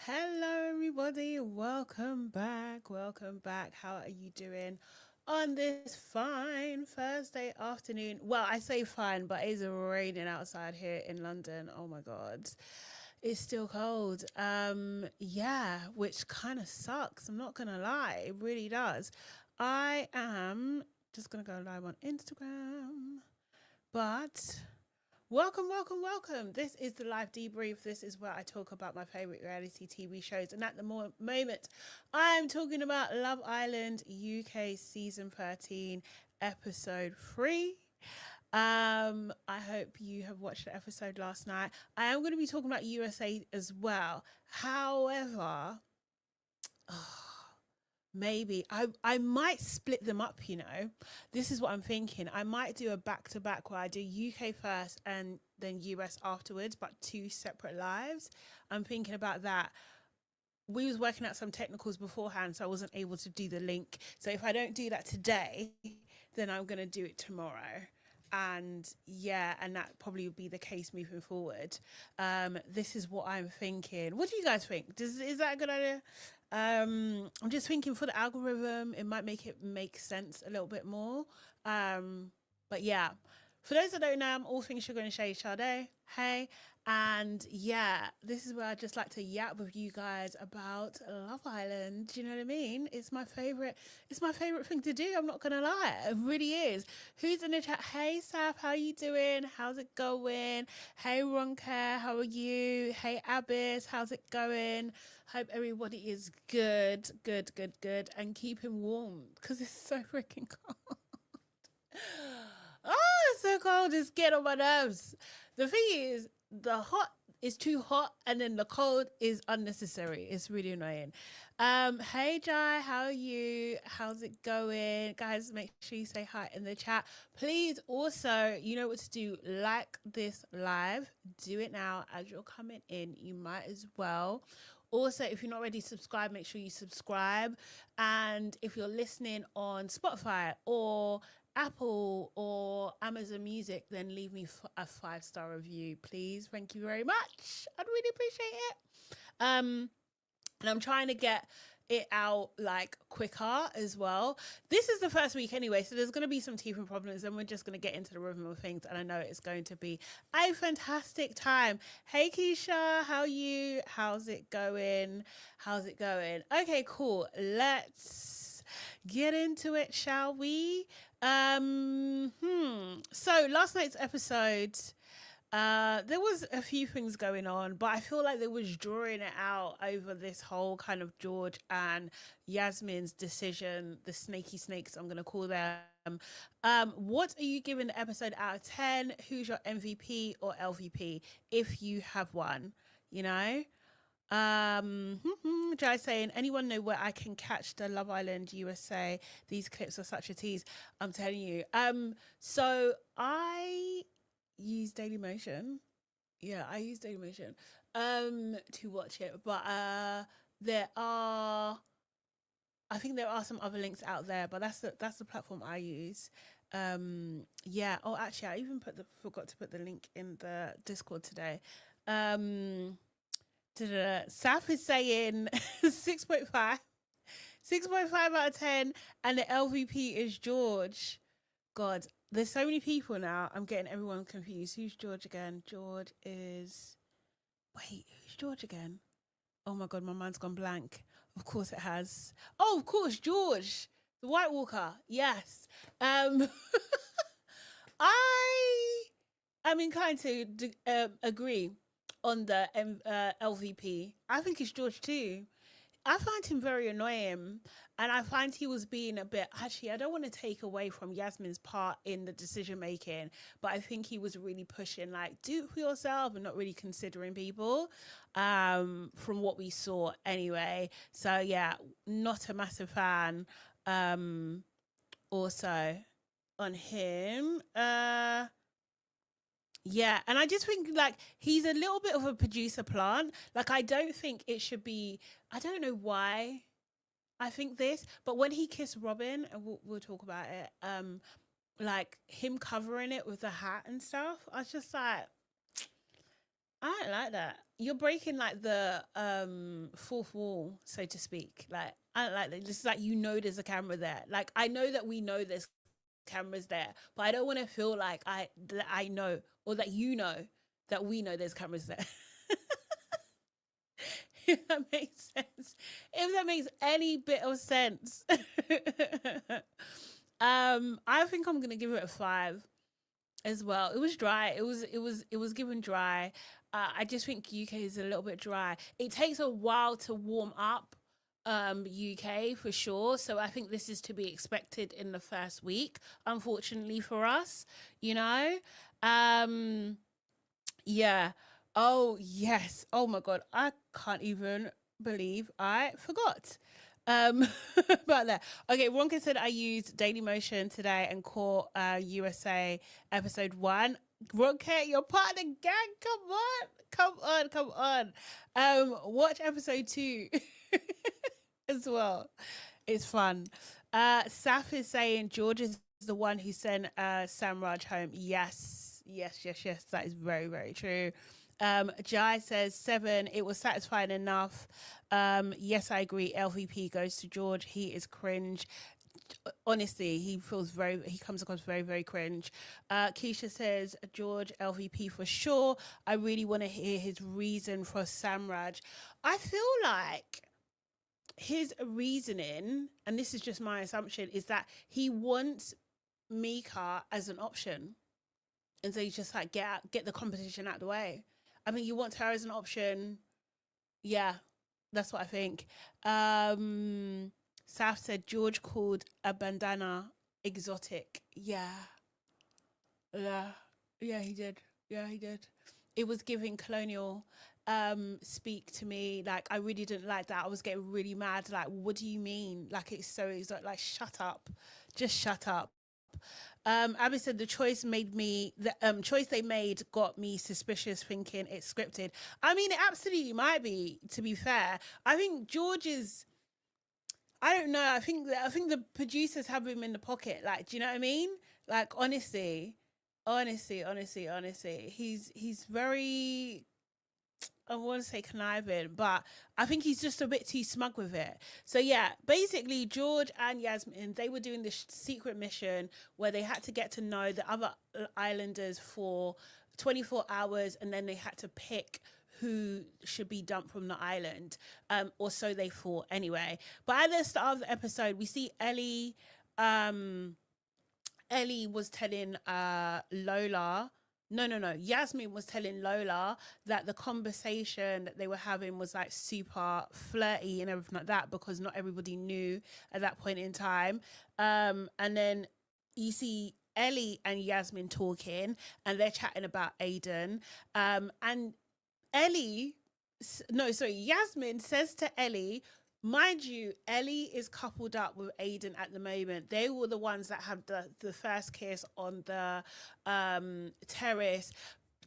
Hello, everybody. Welcome back. Welcome back. How are you doing on this fine Thursday afternoon? Well, I say fine, but it's raining outside here in London. Oh my God. It's still cold. Yeah, which kind of sucks. I'm not going to lie. It really does. I am just going to go live on Instagram. But welcome, welcome, welcome. This is the live debrief. This is where I talk about my favorite reality TV shows. And at the moment, I'm talking about Love Island UK season 13, episode 3. I hope you have watched the episode last night. I am going to be talking about USA as well. However, maybe I might split them up, you know. This is what I'm thinking. I might do a back to back where I do UK first and then US afterwards, but two separate lives. I'm thinking about that. We was working out some technicals beforehand, so I wasn't able to do the link. So if I don't do that today, then I'm gonna do it tomorrow. And yeah, and that probably would be the case moving forward. This is what I'm thinking. What do you guys think? Is that a good idea? I'm just thinking for the algorithm, it might make it make sense a little bit more. But yeah, for those that don't know, I'm all things sugar and shade Sade. Hey, and yeah, this is where I just like to yap with you guys about Love Island. Do you know what I mean? It's my favorite. It's my favorite thing to do. I'm not gonna lie, it really is. Who's in the chat? Hey, Saf, how you doing? How's it going? Hey, Ronka, how are you? Hey, Abyss, how's it going? Hope everybody is good, and keeping warm because it's so freaking cold. Oh, it's so cold. It's getting on my nerves. The thing is, the hot is too hot, and then the cold is unnecessary. It's really annoying. Hey Jai, how are you? How's it going? Guys, make sure you say hi in the chat. Please also, you know what to do. Like this live. Do it now as you're coming in. You might as well. Also, if you're not already subscribed, make sure you subscribe. And if you're listening on Spotify or Apple or Amazon Music, then leave me a 5-star review, please. Thank you very much. I'd really appreciate it. And I'm trying to get it out like quicker as well. This is the first week anyway, so there's going to be some teething problems, and we're just going to get into the rhythm of things. And I know it's going to be a fantastic time. Hey Keisha, how are you? How's it going? How's it going? Okay, cool. Let's get into it, shall we? So last night's episode, there was a few things going on, but I feel like they was drawing it out over this whole kind of George and Yasmine's decision, the snaky snakes, I'm going to call them. What are you giving the episode out of 10? Who's your MVP or LVP, if you have one, you know? Jai saying, anyone know where I can catch the Love Island USA? These clips are such a tease. I'm telling you. So I use Daily Motion. Yeah, I use Daily Motion to watch it. But I think there are some other links out there, but that's the platform I use. Yeah. Oh, actually, I even forgot to put the link in the Discord today. Saf is saying 6.5. 6.5 out of 10, and the LVP is George. God, there's so many people now. I'm getting everyone confused. Who's George again? George is... Wait, who's George again? Oh my God, my mind's gone blank. Of course it has. Oh, of course, George. The White Walker. Yes. I am inclined to agree on the LVP. I think it's George too. I find him very annoying, and I find he was being a bit... Actually, I don't want to take away from Yasmine's part in the decision making, but I think he was really pushing, like, do it for yourself and not really considering people, from what we saw anyway. So yeah, not a massive fan also on him. Yeah, and I just think like he's a little bit of a producer plant. Like I don't think it should be... I don't know why I think this, but when he kissed Robyn, and we'll talk about it, like him covering it with the hat and stuff, I was just like, I don't like that. You're breaking like the fourth wall, so to speak. Like I don't like that. It's like there's a camera there. Like I know that we know there's cameras there, but I don't want to feel like I know or that that we know there's cameras there. If that makes sense. If that makes any bit of sense. I think I'm gonna give it a 5 as well. It was dry. It was given dry. I just think UK is a little bit dry. It takes a while to warm up UK for sure. So I think this is to be expected in the first week, unfortunately for us, you know. Um yeah. Oh yes. Oh my god. I can't even believe I forgot. Um about that. Okay, Ronka said I used Daily Motion today and caught USA episode 1. Ronka, you're part of the gang. Come on. Come on, come on. Watch episode 2 as well. It's fun. Saf is saying George is the one who sent Samraj home. Yes. Yes, yes, yes. That is very, very true. Jai says 7. It was satisfying enough. Yes, I agree. LVP goes to George. He is cringe. Honestly, he comes across very, very cringe. Keisha says George LVP for sure. I really want to hear his reason for Samraj. I feel like his reasoning, and this is just my assumption, is that he wants Mica as an option. And so you just like get the competition out of the way. I mean, you want her as an option. Yeah, that's what I think. Saf said George called a bandana exotic. Yeah. Yeah. Yeah, he did. Yeah, he did. It was giving colonial speak to me. Like I really didn't like that. I was getting really mad. Like, what do you mean? Like it's so exotic. Like shut up. Just shut up. Abby said the choice they made got me suspicious, thinking it's scripted. I mean, it absolutely might be, to be fair. I think George is, I don't know. I think the producers have him in the pocket. Like, do you know what I mean? Like, honestly, he's very, I want to say conniving, but I think he's just a bit too smug with it. So yeah, basically George and Yasmine, they were doing this secret mission where they had to get to know the other islanders for 24 hours, and then they had to pick who should be dumped from the island, or so they thought anyway. But at the start of the episode, we see Ellie was telling Lola, no. Yasmine was telling Lola that the conversation that they were having was like super flirty and everything like that, because not everybody knew at that point in time. And then you see Ellie and Yasmine talking, and they're chatting about Aidan. And Yasmine says to Ellie, mind you, Ellie is coupled up with Aidan at the moment. They were the ones that had the first kiss on the terrace.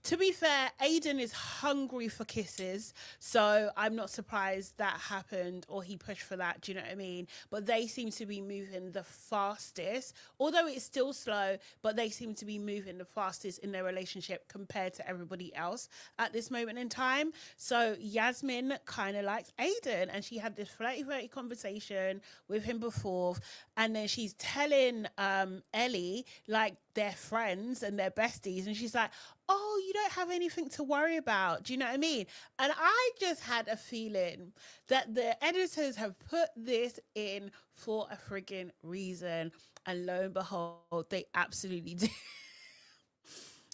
To be fair, Aidan is hungry for kisses, so I'm not surprised that happened or he pushed for that. Do you know what I mean? But they seem to be moving the fastest, although it's still slow, but they seem to be moving the fastest in their relationship compared to everybody else at this moment in time. So Yasmine kind of likes Aidan, and she had this flirty conversation with him before, and then she's telling Ellie like they're friends and they're besties, and she's like, oh, you don't have anything to worry about. Do you know what I mean? And I just had a feeling that the editors have put this in for a frigging reason. And lo and behold, they absolutely did.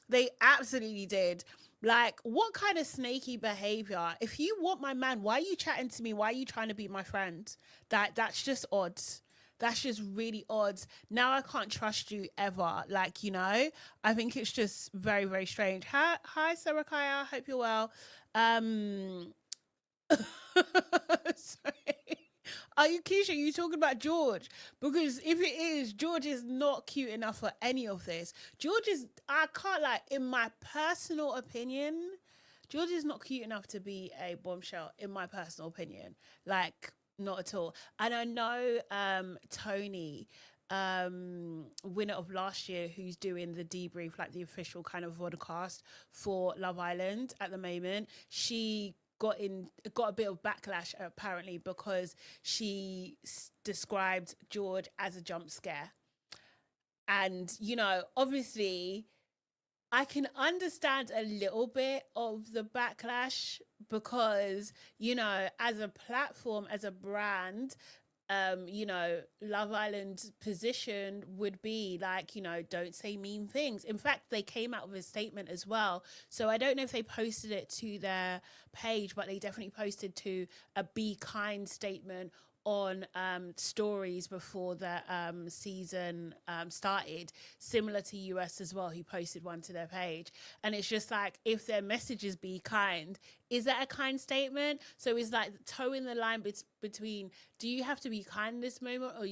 They absolutely did. Like, what kind of snaky behavior? If you want my man, why are you chatting to me? Why are you trying to be my friend? That's just odd. That's just really odd. Now I can't trust you ever. Like, you know, I think it's just very, very strange. Hi, Sarakaya. Hope you're well. Sorry. Are you, Keisha, are you talking about George? Because if it is, George is not cute enough for any of this. George is, I can't, like, in my personal opinion, George is not cute enough to be a bombshell, in my personal opinion. Like, not at all. And I know Tony winner of last year, who's doing the debrief, like the official kind of vodcast for Love Island at the moment. She got a bit of backlash apparently because she described George as a jump scare. And obviously I can understand a little bit of the backlash because, as a platform, as a brand, Love Island's position would be like, don't say mean things. In fact, they came out with a statement as well. So I don't know if they posted it to their page, but they definitely posted to a be kind statement on stories before the season started, similar to US as well, who posted one to their page. And it's just like, if their message is be kind, is that a kind statement? So it's like towing the line between, do you have to be kind in this moment, or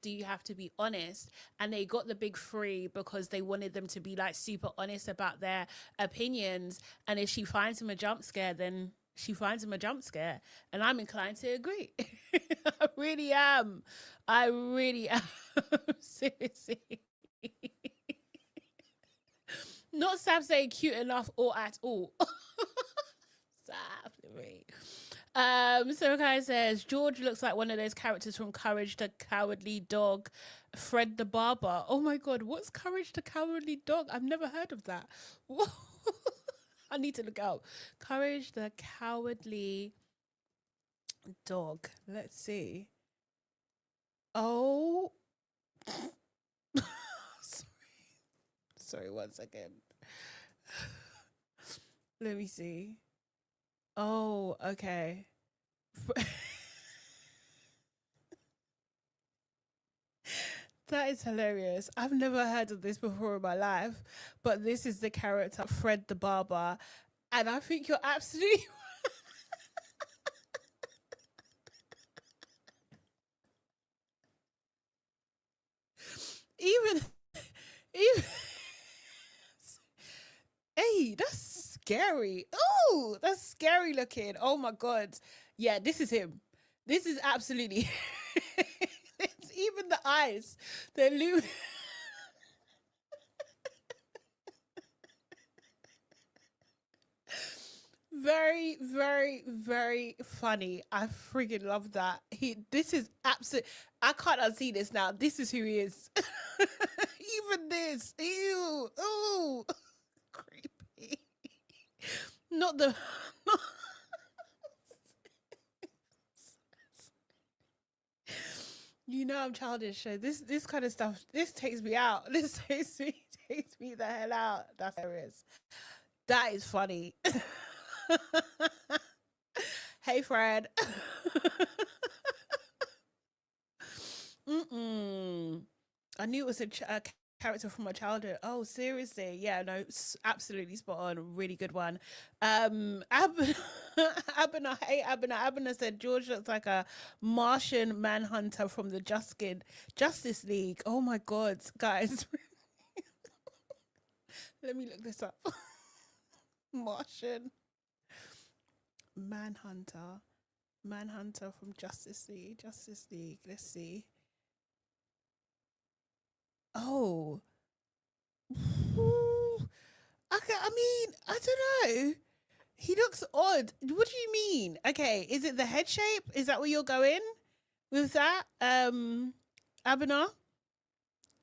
do you have to be honest? And they got the big three because they wanted them to be like super honest about their opinions. And if she finds him a jump scare, then she finds him a jump scare. And I'm inclined to agree. I really am. Seriously. Not Sav saying cute enough or at all. So Kai says George looks like one of those characters from Courage the Cowardly Dog, Fred the Barber. Oh my god, what's Courage the Cowardly Dog? I've never heard of that. I need to look out. Courage the Cowardly Dog. Let's see. Oh. Sorry, 1 second. Let me see. Oh, okay. That is hilarious. I've never heard of this before in my life, but this is the character Fred the Barber, and I think you're absolutely even hey, that's scary. Oh, that's scary looking. Oh my god. Yeah, this is him. This is absolutely it's even the eyes. They're very, very, very funny. I freaking love that. This is absolute. I can't unsee this now. This is who he is. Even this. Ew. Oh, creepy. Not the. I'm childish. So this kind of stuff. This takes me out. This takes me the hell out. That's hilarious. That is funny. Hey, Fred. I knew it was a character from my childhood. Oh, seriously? Yeah, no, absolutely spot on. Really good one. Abner, hey, Abner said George looks like a Martian Manhunter from the Justice League. Oh my god, guys. Let me look this up. Martian Manhunter from Justice League. Let's see. Oh. Okay, I mean, I don't know. He looks odd. What do you mean? Okay, is it the head shape? Is that where you're going with that? Abena?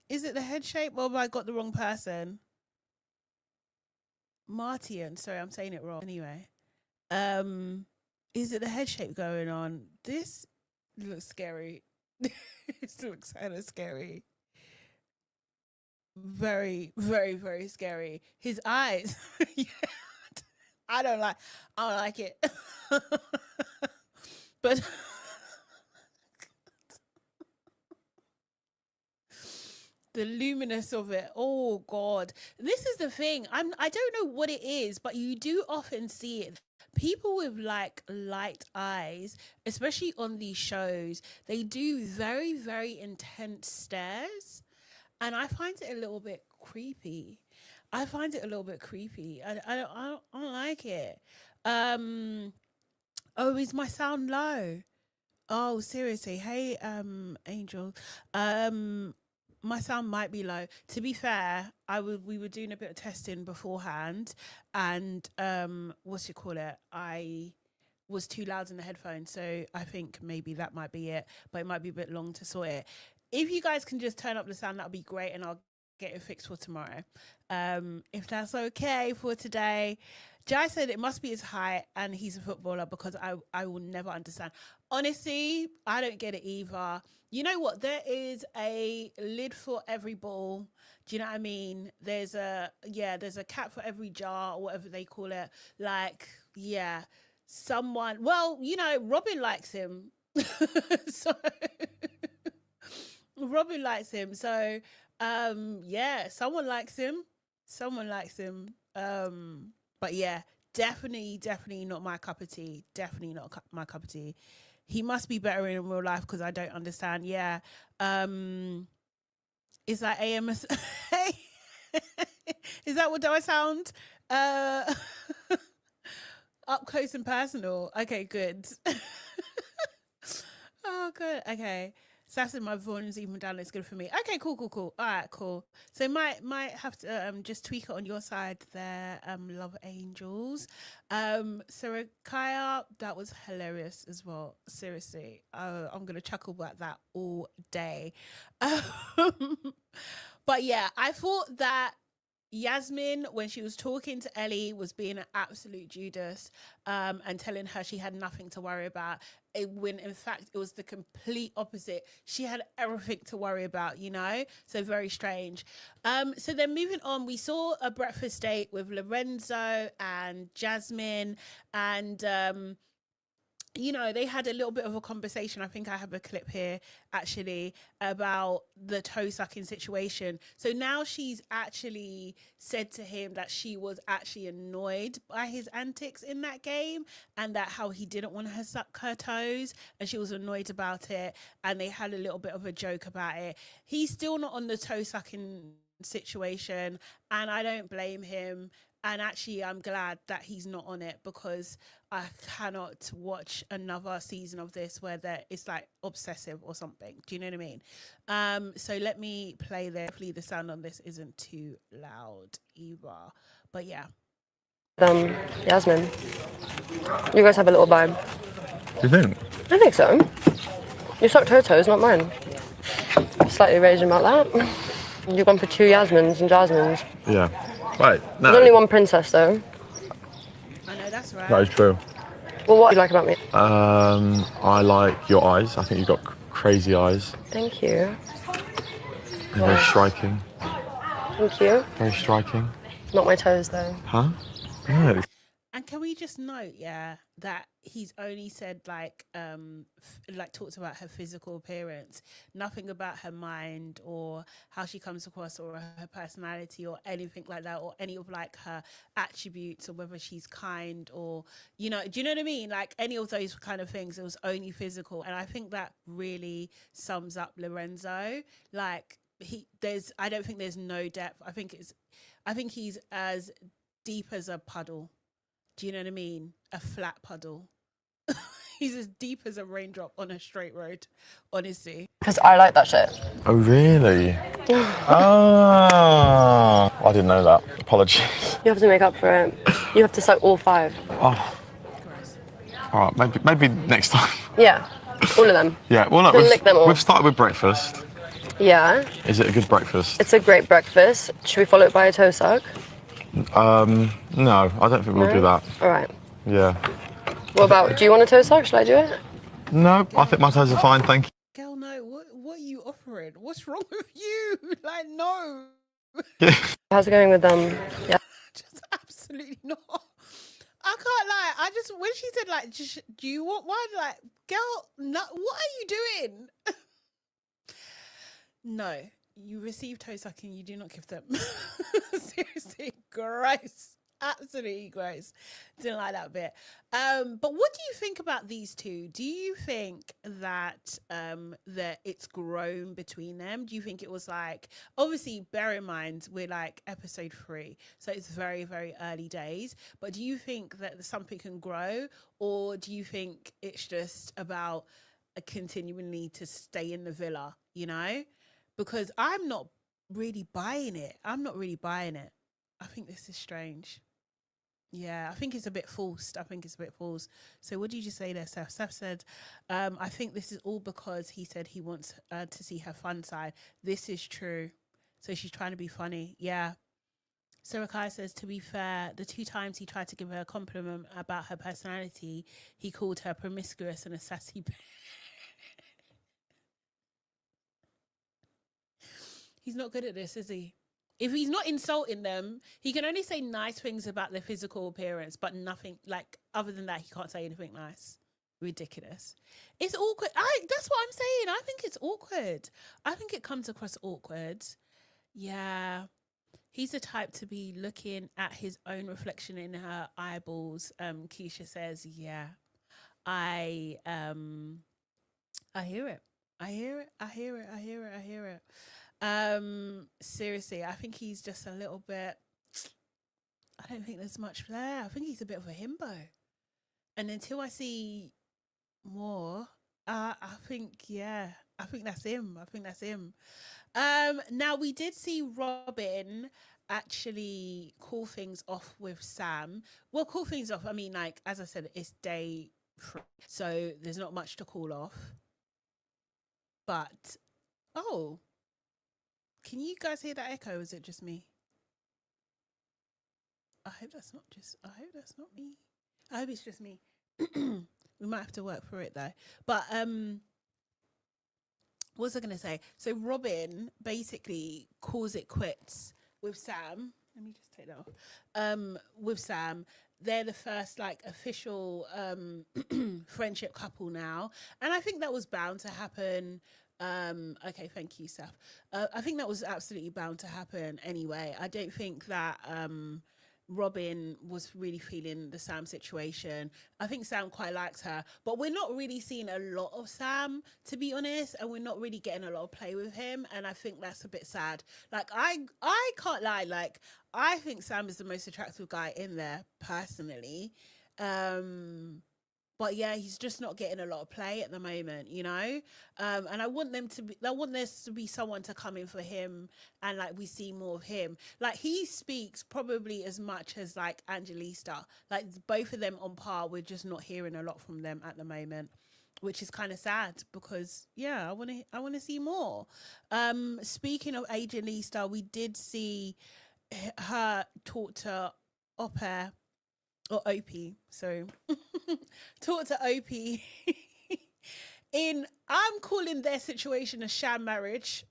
Is it the head shape, or have I got the wrong person? Martian. Sorry, I'm saying it wrong. Anyway. Is it the head shape going on? This looks scary. This looks kind of scary. Very, very, very scary. His eyes. Yeah. I don't like it. But the luminous of it. Oh god. This is the thing. I don't know what it is, but you do often see it. People with like light eyes, especially on these shows, they do very, very intense stares. And I find it a little bit creepy. I don't like it. Oh, is my sound low? Oh, seriously. Hey, Angel. my sound might be low. To be fair, we were doing a bit of testing beforehand, and what's you call it? I was too loud in the headphones, so I think maybe that might be it. But it might be a bit long to sort it. If you guys can just turn up the sound, that'll be great, and I'll get it fixed for tomorrow. If that's okay for today. Jai said it must be his height and he's a footballer, because I will never understand. Honestly, I don't get it either. You know what? There is a lid for every ball. Do you know what I mean? There's a cap for every jar, or whatever they call it. Like, yeah, someone. Well, you know, Robyn likes him, so Robyn likes him. So, yeah, someone likes him. Someone likes him. But yeah, definitely not my cup of tea. Definitely not my cup of tea. He must be better in real life, because I don't understand. Yeah. Is that AMS? Is that what do I sound? Up close and personal. Okay, good. Oh, good. Okay. Sassing my volume's even down. It's good for me. Okay, cool. All right, cool. So might have to just tweak it on your side there, love angels. Sarakaya, that was hilarious as well. Seriously, I'm gonna chuckle about that all day. But yeah, I thought that Yasmine, when she was talking to Ellie, was being an absolute Judas, and telling her she had nothing to worry about, when in fact it was the complete opposite. She had everything to worry about, you know? So very strange. So then moving on, we saw a breakfast date with Lorenzo and Jasmine, and you know, they had a little bit of a conversation. I think I have a clip here actually about the toe sucking situation. So now she's actually said to him that she was actually annoyed by his antics in that game, and that how he didn't want her suck her toes, and she was annoyed about it. And they had a little bit of a joke about it. He's still not on the toe sucking situation, and I don't blame him. And actually, I'm glad that he's not on it, because I cannot watch another season of this where it's like obsessive or something. Do you know what I mean? So let me play there. Hopefully the sound on this isn't too loud either. But yeah. Yasmine, you guys have a little vibe. Do you think? I think so. You sucked her toes, not mine. Slightly raging about that. You've gone for 2 Yasmines and Jasmines. Yeah. Right. No. There's only one princess, though. I know, that's right. That is true. Well, what do you like about me? I like your eyes. I think you've got crazy eyes. Thank you. You're very striking. Thank you. Very striking. Not my toes, though. Huh? Yeah. And can we just note, that he's only said like talked about her physical appearance, nothing about her mind or how she comes across or her personality or anything like that, or any of like her attributes, or whether she's kind, or, you know, do you know what I mean? Like any of those kind of things. It was only physical. And I think that really sums up Lorenzo. Like I don't think there's no depth. I think he's as deep as a puddle. Do you know what I mean? A flat puddle. He's as deep as a raindrop on a straight road, honestly. Because I like that shit. Oh, really? Oh, I didn't know that. Apologies. You have to make up for it. You have to suck all 5. Oh. Gross. All right, maybe next time. Yeah, all of them. Yeah, well, look, Lick them all. we've started with breakfast. Yeah. Is it a good breakfast? It's a great breakfast. Should we follow it by a toe suck? No, I don't think we'll do that. All right. Yeah. What about, do you want a toe suck? Should I do it? No, I think my toes are fine, thank you. Girl, no, what are you offering? What's wrong with you? Like, no. How's it going with yeah? Just absolutely not. I can't lie. When she said like, do you want one? Like, girl, no, what are you doing? No, you receive toe sucking, you do not give them. Seriously, gross. Absolutely gross. Didn't like that bit. But what do you think about these two? Do you think that that it's grown between them? Do you think it was like, obviously bear in mind we're like episode 3, so it's very, very early days, but do you think that something can grow, or do you think it's just about continually to stay in the villa, you know? because I'm not really buying it. I'm not really buying it. I think this is strange. Yeah, I think it's a bit forced. I think it's a bit forced. So what did you say there, Seth? Seth said, I think this is all because he said he wants to see her fun side. This is true. So she's trying to be funny. Yeah. Sarah Kai says, to be fair, the 2 times he tried to give her a compliment about her personality, he called her promiscuous and a sassy. He's not good at this, is he? If he's not insulting them, he can only say nice things about their physical appearance, but nothing like other than that, he can't say anything nice. Ridiculous. It's awkward. That's what I'm saying. I think it's awkward. I think it comes across awkward. Yeah. He's the type to be looking at his own reflection in her eyeballs. Keisha says, yeah. I hear it. I hear it. I hear it. I hear it. I hear it. Seriously, I think he's just a little bit, I don't think there's much there. I think he's a bit of a himbo. And until I see more, I think that's him. I think that's him. Now we did see Robyn actually call things off with Sam. Well, call things off. I mean, like, as I said, it's day 3, so there's not much to call off. But, oh, can you guys hear that echo? Is it just me? I hope that's not me. I hope it's just me. We might have to work for it though. But what was I going to say? So Robyn basically calls it quits with Sam. Let me just take that off. With Sam, they're the first like official friendship couple now, and I think that was bound to happen. Okay, thank you, Seth. I think that was absolutely bound to happen anyway. I don't think that Robyn was really feeling the Sam situation. I think Sam quite likes her, but we're not really seeing a lot of Sam, to be honest, and we're not really getting a lot of play with him, and I think that's a bit sad. Like, I can't lie, like, I think Sam is the most attractive guy in there, personally. But yeah, he's just not getting a lot of play at the moment, you know? And I want there to be someone to come in for him, and like we see more of him. Like, he speaks probably as much as like Angelista. Like, both of them on par. We're just not hearing a lot from them at the moment, which is kind of sad because yeah, I want to see more. Speaking of Angelista, we did see her talk to Ope or Ope, so talk to Ope I'm calling their situation a sham marriage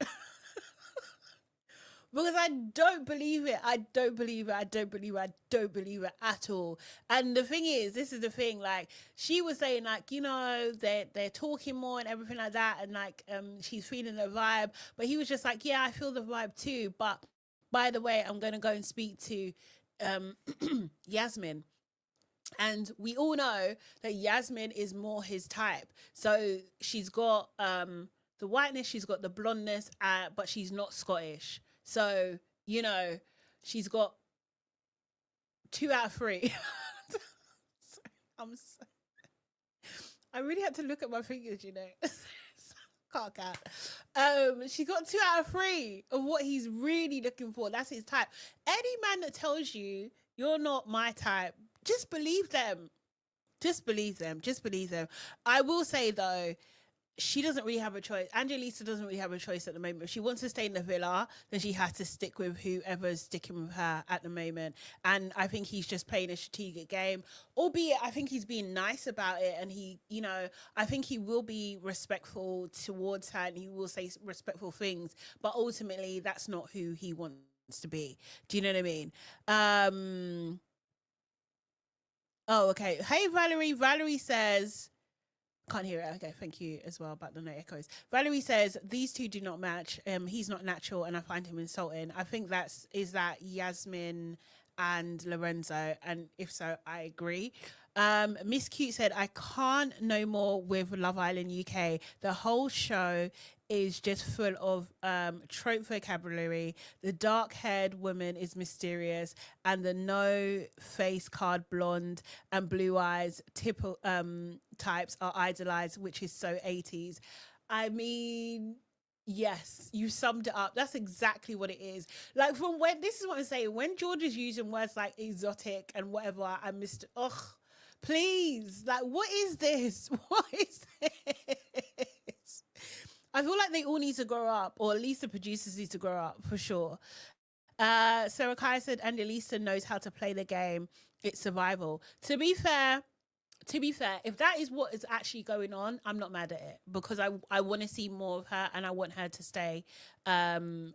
because I don't believe it. I don't believe it at all. And the thing is, this is the thing, like, she was saying, like, you know, they're talking more and everything like that, and like she's feeling the vibe, but he was just like, yeah, I feel the vibe too, but by the way, I'm gonna go and speak to Yasmine. And we all know that Yasmine is more his type. So she's got the whiteness, she's got the blondness, but she's not Scottish. So, you know, she's got 2 out of 3. I really had to look at my fingers, you know. Can't count. She got 2 out of 3 of what he's really looking for. That's his type. Any man that tells you you're not my type, just believe them. Just believe them. Just believe them. I will say, though, she doesn't really have a choice. Angelista doesn't really have a choice at the moment. If she wants to stay in the villa, then she has to stick with whoever's sticking with her at the moment. And I think he's just playing a strategic game, albeit I think he's being nice about it. And he, you know, I think he will be respectful towards her and he will say respectful things. But ultimately, that's not who he wants to be. Do you know what I mean? Oh, okay. Hey, Valerie. Valerie says, can't hear it. Okay, thank you as well about the no echoes. Valerie says, these two do not match. He's not natural and I find him insulting. I think is that Yasmine and Lorenzo? And if so, I agree. Miss Cute said, I can't no more with Love Island UK. The whole show is just full of trope vocabulary. The dark-haired woman is mysterious, and the no-face card blonde and blue eyes types are idolized, which is so 80s. I mean, Yes, you summed it up. That's exactly what it is. Like from when this is what I'm saying. When George is using words like exotic and whatever, I missed. Ugh, please. Like, what is this? What is this? I feel like they all need to grow up, or at least the producers need to grow up for sure. Sarah Kai said, Angelista knows how to play the game. It's survival. To be fair, if that is what is actually going on, I'm not mad at it because I want to see more of her and I want her to stay. No.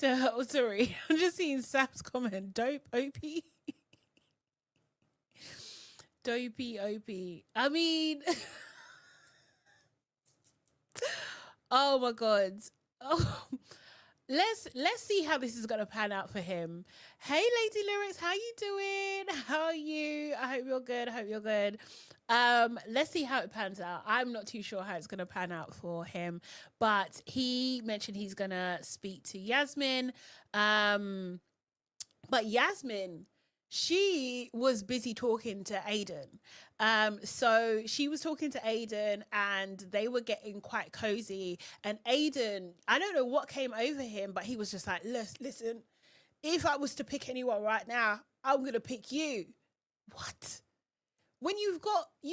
Oh, sorry. I'm just seeing Sam's comment. Dope OP. Dopey OP. I mean, oh my God. Oh. Let's see how this is gonna pan out for him. Hey, Lady Lyrics, how you doing? How are you? I hope you're good. Let's see how it pans out. I'm not too sure how it's gonna pan out for him, but he mentioned he's gonna speak to Yasmine. But Yasmine, she was busy talking to Aidan. So she was talking to Aidan and they were getting quite cozy. And Aidan, I don't know what came over him, but he was just like, listen, if I was to pick anyone right now, I'm going to pick you. What? When you've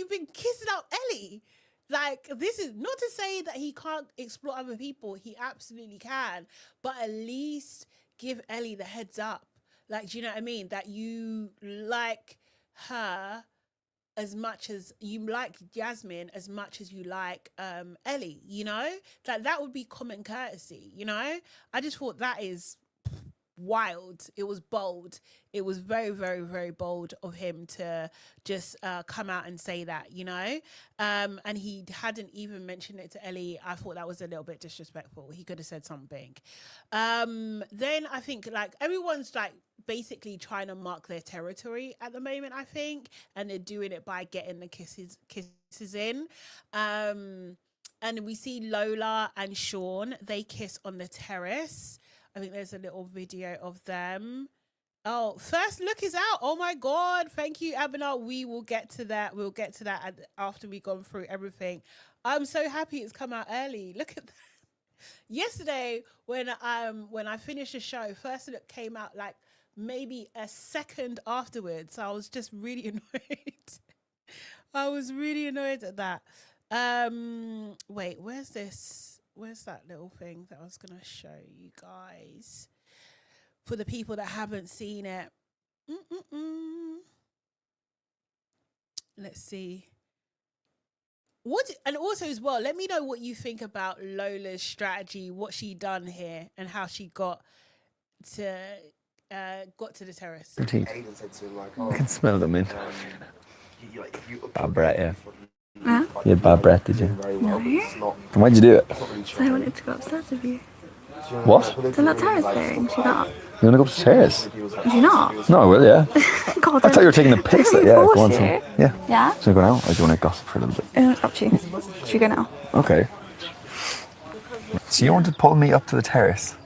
been kissing up Ellie. Like, this is not to say that he can't explore other people. He absolutely can. But at least give Ellie the heads up. Like, do you know what I mean? That you like her as much as you like Jasmine, as much as you like Ellie, you know? That would be common courtesy, you know? I just thought that is wild. It was bold. It was very, very, very bold of him to just come out and say that, you know? And he hadn't even mentioned it to Ellie. I thought that was a little bit disrespectful. He could have said something. Then I think like everyone's like basically trying to mark their territory at the moment, I think, and they're doing it by getting the kisses in. And we see Lola and Sean, they kiss on the terrace. I think there's a little video of them. Oh, first look is out. Oh my God. Thank you, Abinal. We will get to that. We'll get to that after we've gone through everything. I'm so happy it's come out early. Look at that. Yesterday, when I finished the show, first look came out like maybe a second afterwards. So I was just really annoyed. I was really annoyed at that. Wait, where's this? Where's that little thing that I was going to show you guys? For the people that haven't seen it. Let's see. And also as well, let me know what you think about Lola's strategy, what she done here, and how she got to the terrace. Aidan said to him, like, I can smell them in. Bad breath, yeah. Huh? You had bad breath, did you? No. Then why'd you do it? So I wanted to go upstairs with you. What? So that terrace thing, she not. You want to go upstairs? Did you not? No, I will, yeah. God, I thought you were taking the piss. don't Yeah, force go on. it. Yeah. Yeah? So you go now, or do you want to gossip for a little bit? Up to you. Should we go now? Okay. So you wanted to pull me up to the terrace?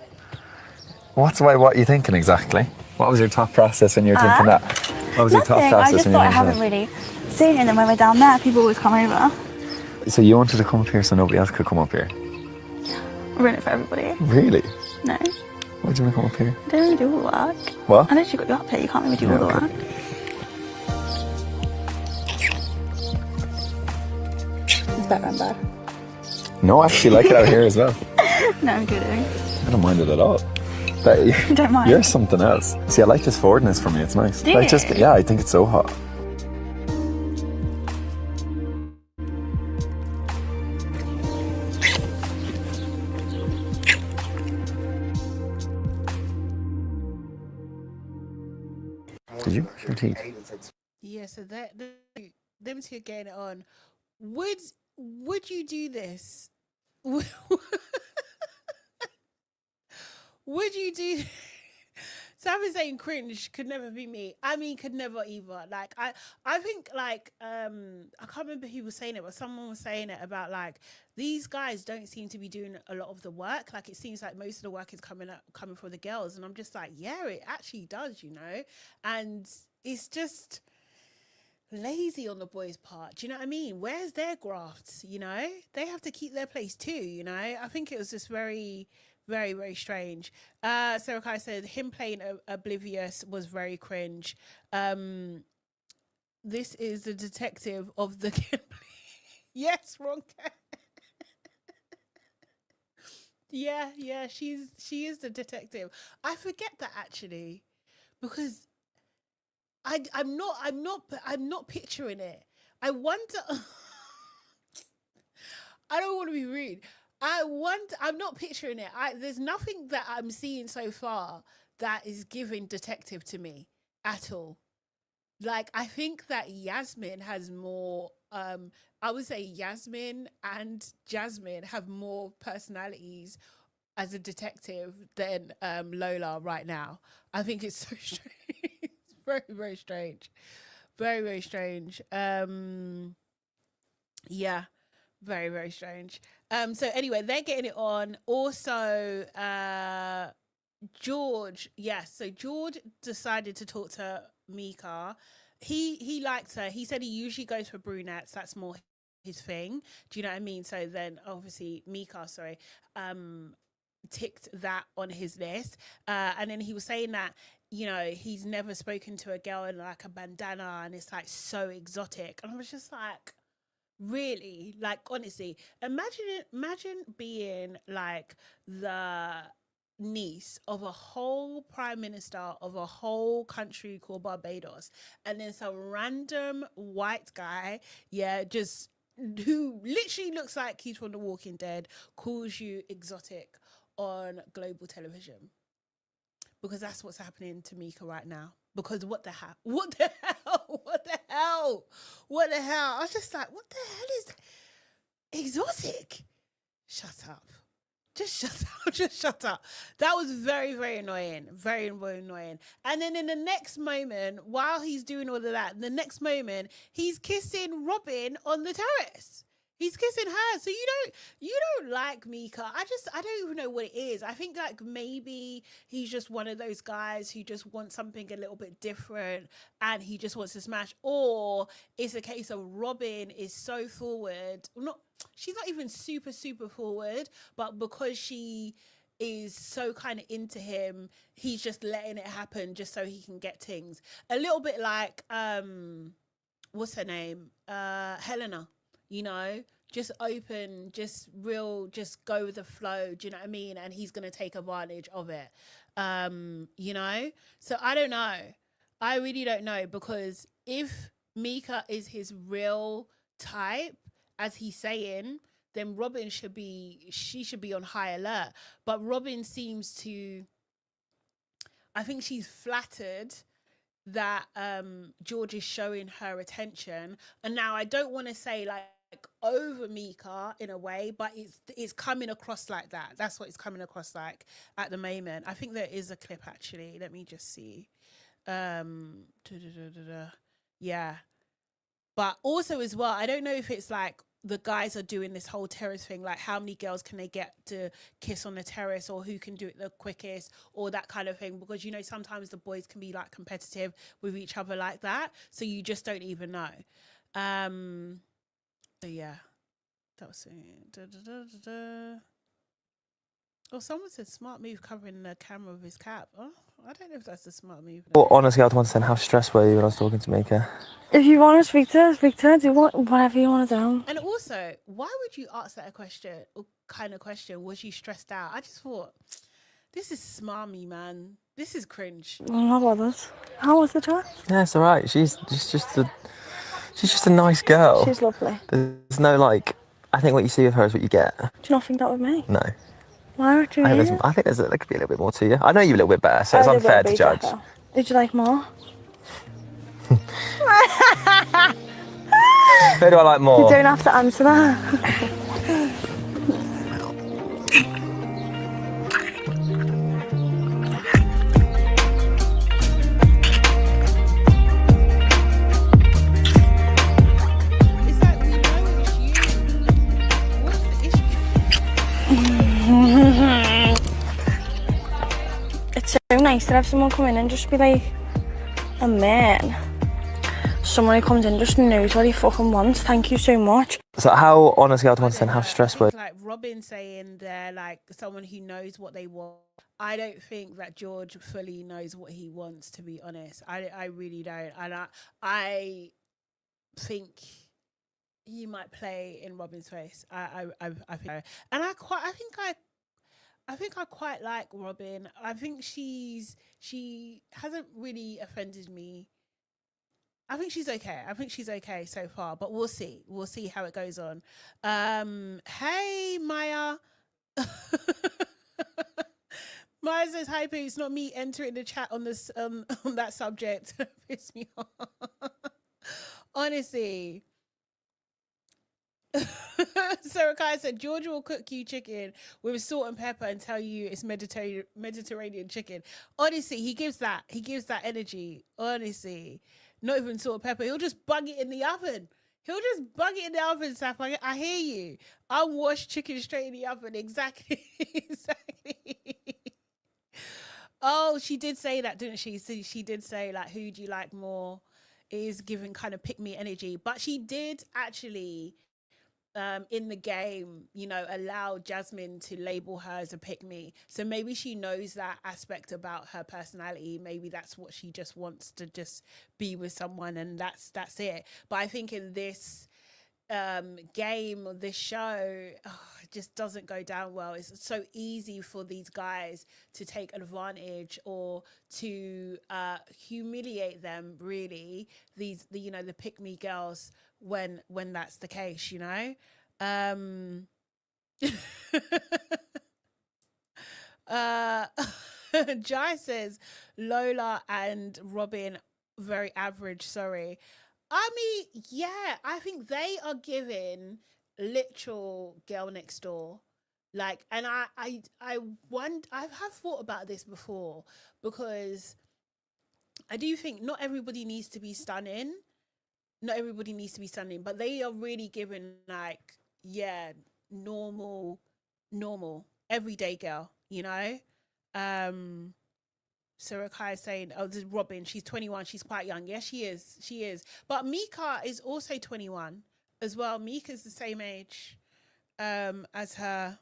What are you thinking exactly? What was your thought process when you were thinking that? What was your thought Nothing. process I just when you thought I were haven't thinking really seen it, and then when we're down there, people always come over. that? So you wanted to come up here so nobody else could come up here? We're in it for everybody. Really? No. Why do you want to come up here? I don't really do all the work. What? I literally got you up here. You can't really do all the okay. work. It's better and bad. No, I actually like it out here as well. No, I'm kidding. I don't mind it at all. But You don't mind? you're something else. See, I like this forwardness for me. It's nice. Do Like you? yeah, I think it's so hot. Did you brush your teeth? Yeah, so them two are getting it on. Would you do this? Would you do? Sam is saying cringe could never be me. I mean, could never either. Like I think like I can't remember who was saying it, but someone was saying it about like these guys don't seem to be doing a lot of the work. Like it seems like most of the work is coming from the girls, and I'm just like, yeah, it actually does, you know. And it's just lazy on the boys' part. Do you know what I mean? Where's their grafts? You know, they have to keep their place too. You know, I think it was just very, very, very strange. Sarah Kai said him playing Oblivious was very cringe. This is the detective of the yes, wrong. Yeah, she is the detective. I forget that actually, because I'm not picturing it. I wonder. I don't want to be rude. I'm not picturing it. There's nothing that I'm seeing so far that is giving detective to me at all. Like, I think that Yasmine has more, I would say Yasmine and Jasmine have more personalities as a detective than Lola right now. I think it's so strange. It's very, very strange. Very, very strange. Yeah, very, very strange. So anyway, they're getting it on. Also, George, yes. So George decided to talk to Mica. He liked her. He said he usually goes for brunettes. That's more his thing. Do you know what I mean? So then obviously Mica, ticked that on his list. And then he was saying that, you know, he's never spoken to a girl in like a bandana and it's like so exotic. And I was just like, really? Like, honestly, imagine being like the niece of a whole prime minister of a whole country called Barbados, and then some random white guy, just who literally looks like he's from The Walking Dead, calls you exotic on global television. Because that's what's happening to Mica right now. Because what the hell? I was just like, what the hell is that? Exotic? Shut up. Just shut up. That was very, very annoying. Very, very annoying. And then in the next moment, while he's doing all of that, the next moment, he's kissing Robyn on the terrace. He's kissing her. So you don't like Mica. I don't even know what it is. I think like maybe he's just one of those guys who just wants something a little bit different and he just wants to smash. Or it's a case of Robyn is so forward. She's not even super, super forward, but because she is so kind of into him, he's just letting it happen just so he can get things. A little bit like, what's her name? Helena. You know, just open, just real, just go with the flow. Do you know what I mean? And he's going to take advantage of it. You know? So I don't know. I really don't know, because if Mica is his real type, as he's saying, then Robyn should be on high alert. But Robyn seems to, I think she's flattered that George is showing her attention. And now I don't want to say like over Mica in a way, but it's coming across like that. That's what it's coming across like at the moment. I think there is a clip actually. Let me just see. Yeah. But also as well, I don't know if it's like the guys are doing this whole terrace thing, like how many girls can they get to kiss on the terrace, or who can do it the quickest, or that kind of thing, because, you know, sometimes the boys can be like competitive with each other like that, so you just don't even know. So yeah, that was it. Oh, someone said smart move covering the camera with his cap. Oh, I don't know if that's a smart move. Well, honestly, I'd want to say, how stressed were you when I was talking to Mica? If you want to speak to her, do whatever you want to do. And also, why would you ask that kind of question? Was you stressed out? I just thought, this is smarmy, man. This is cringe. I'm not bothered. How was the chat? Yeah, it's all right. She's just a nice girl. She's lovely. There's no, like, I think what you see of her is what you get. Do you not think that with me? No. Why would you? I think there could be a little bit more to you. I know you a little bit better, so it's unfair to judge. Better. Did you like more? Who do I like more? You don't have to answer that. It's so nice to have someone come in and just be like, a man. Someone who comes in just knows what he fucking wants. Thank you so much. So how, on a scale to 1 to 10, how I stressed think, were like Robyn saying they're like someone who knows what they want. I don't think that George fully knows what he wants, to be honest. I really don't. And I think he might play in Robyn's face. I think so. And I think I quite like Robyn. I think she hasn't really offended me. I think she's okay. I think she's okay so far, but we'll see. We'll see how it goes on. Hey Maya. Maya says, hi Pooh, it's not me entering the chat on this on that subject. Piss me off. Honestly. Sarah Kai said, George will cook you chicken with salt and pepper and tell you it's Mediterranean chicken. Honestly, he gives that energy. Honestly. Not even salt and pepper. He'll just bung it in the oven. Saf. I hear you. I'll wash chicken straight in the oven. Exactly. Oh, she did say that, didn't she? So she did say, like, who do you like more? It is giving kind of pick me energy. But she did actually, in the game, you know, allow Jasmine to label her as a pick me. So maybe she knows that aspect about her personality. Maybe that's what she just wants to just be with someone, and that's it. But I think in this game or this show, it just doesn't go down well. It's so easy for these guys to take advantage or to humiliate them, really, the pick me girls, when that's the case, you know. Jai says Lola and Robyn very average, sorry. I mean, yeah, I think they are giving literal girl next door. Like, and I wonder, I have thought about this before, because I do think not everybody needs to be stunning. But they are really giving, like, yeah, normal, everyday girl, you know? Sarah Kai is saying, oh, this is Robyn, she's 21, she's quite young. Yes, she is. But Mica is also 21 as well. Mica's the same age as her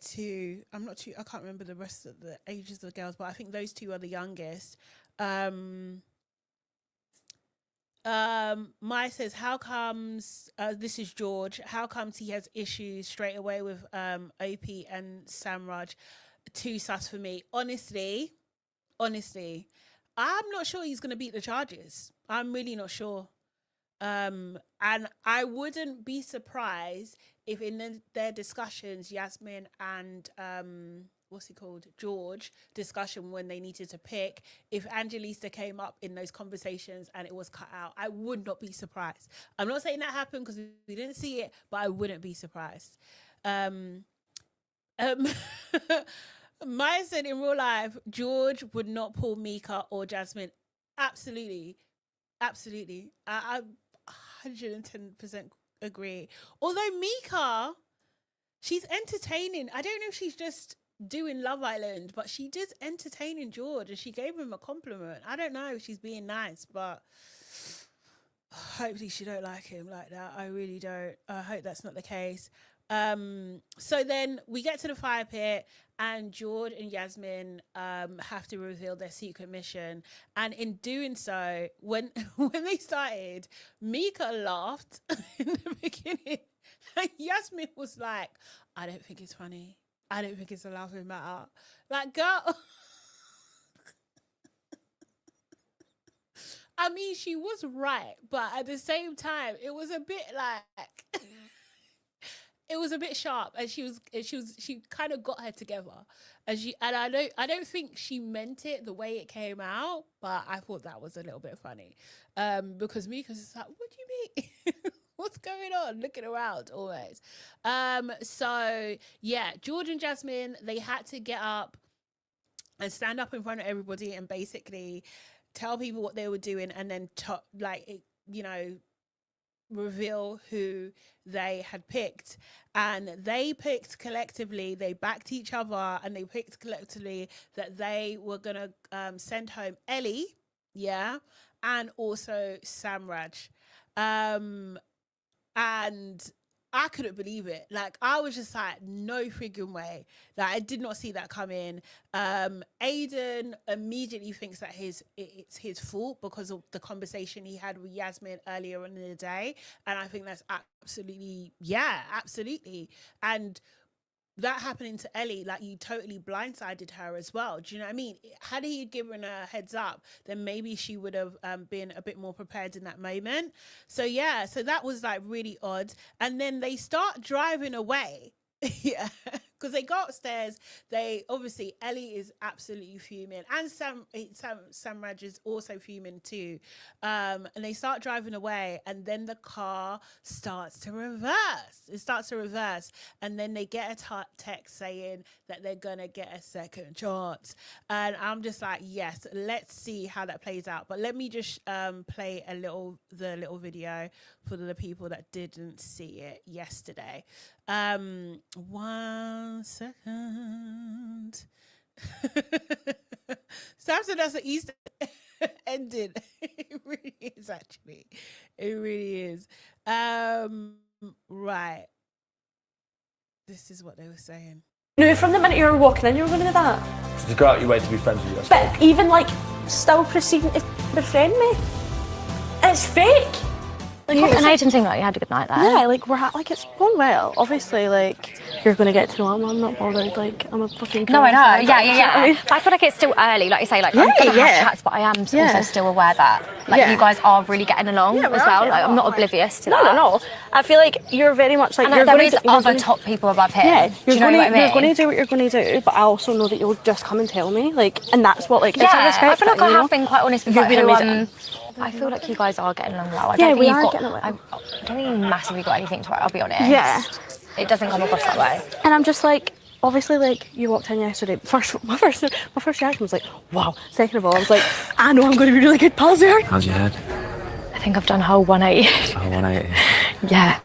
two. I can't remember the rest of the ages of the girls, but I think those two are the youngest. Maya says, how comes this is George, how comes he has issues straight away with Ope and Samraj? Too sus for me. Honestly, I'm not sure he's going to beat the charges. I'm really not sure. And I wouldn't be surprised if in their discussions, Yasmine and George discussion, when they needed to pick, if Angelista came up in those conversations and it was cut out, I would not be surprised. I'm not saying that happened because we didn't see it, but I wouldn't be surprised. Maya said, in real life, George would not pull Mica or Jasmine. Absolutely. I 110% agree. Although Mica, she's entertaining. I don't know if she's just doing Love Island, but she did entertaining George, and she gave him a compliment. I don't know if she's being nice, but hopefully she don't like him like that. I really don't. I hope that's not the case. So then we get to the fire pit, and George and Yasmine have to reveal their secret mission. And in doing so, when they started, Mica laughed in the beginning, and Yasmine was like, I don't think it's funny. I don't think it's a laughing matter. Like, girl. I mean, she was right, but at the same time, it was a bit like it was a bit sharp, and she kind of got her together, and I don't think she meant it the way it came out, but I thought that was a little bit funny, because Mica's just like, what do you mean? What's going on? Looking around always. So yeah, George and Jasmine, they had to get up and stand up in front of everybody and basically tell people what they were doing, and then reveal who they had picked. And they picked collectively, they backed each other, and they picked collectively that they were gonna send home Ellie yeah, and also Samraj. And I couldn't believe it. Like, I was just like, no friggin' way. Like, I did not see that coming. Aidan immediately thinks that it's his fault because of the conversation he had with Yasmine earlier on in the day. And I think that's absolutely, yeah, absolutely. And that happening to Ellie, like, you totally blindsided her as well. Do you know what I mean? Had he given her a heads up, then maybe she would have been a bit more prepared in that moment. So yeah, so that was like really odd. And then they start driving away. Yeah, because they go upstairs. They obviously, Ellie is absolutely fuming, and Samraj is also fuming too. And they start driving away, and then the car starts to reverse. It starts to reverse, and then they get a text saying that they're gonna get a second chance. And I'm just like, yes, let's see how that plays out. But let me just play the little video for the people that didn't see it yesterday. 1 second. Samson, that's an Easter ending. It really is, actually. It really is. Right. This is what they were saying. No, from the minute you were walking in, you were going to do that. So to go out your way to be friends with you, But even like still proceeding to befriend me, it's fake. Like, You and Aidan seemed like you had a good night there. yeah, like like it's going well. Obviously, like you're gonna get to know him. I'm not bothered. Like I'm a fucking. No, I know. Yeah. I mean, But I feel like it's still early. Like you say, like I'm gonna have chats, but I am also still aware that like you guys are really getting along as well. Like I'm not oblivious to that. No. I feel like you're very much like And you're there going is other top people above him. Yeah, Do you know what I mean? You're going to do what you're going to do, but I also know that you'll just come and tell me. Like, and that's what like. Yeah, it's a respect I feel like thing, I you know? have been quite honest with You've like, been who amazing. I feel like you guys are getting along well. I Yeah, don't we think are you've getting got. along. I don't think you massively got anything to worry. I'll be honest. Yeah. It doesn't come across that way. And I'm just like, obviously, like you walked in yesterday. My first reaction was like, wow. Second of all, I was like, I know I'm going to be really good pals with her. How's your head? I think I've done a whole 180. Oh, 180. Yeah.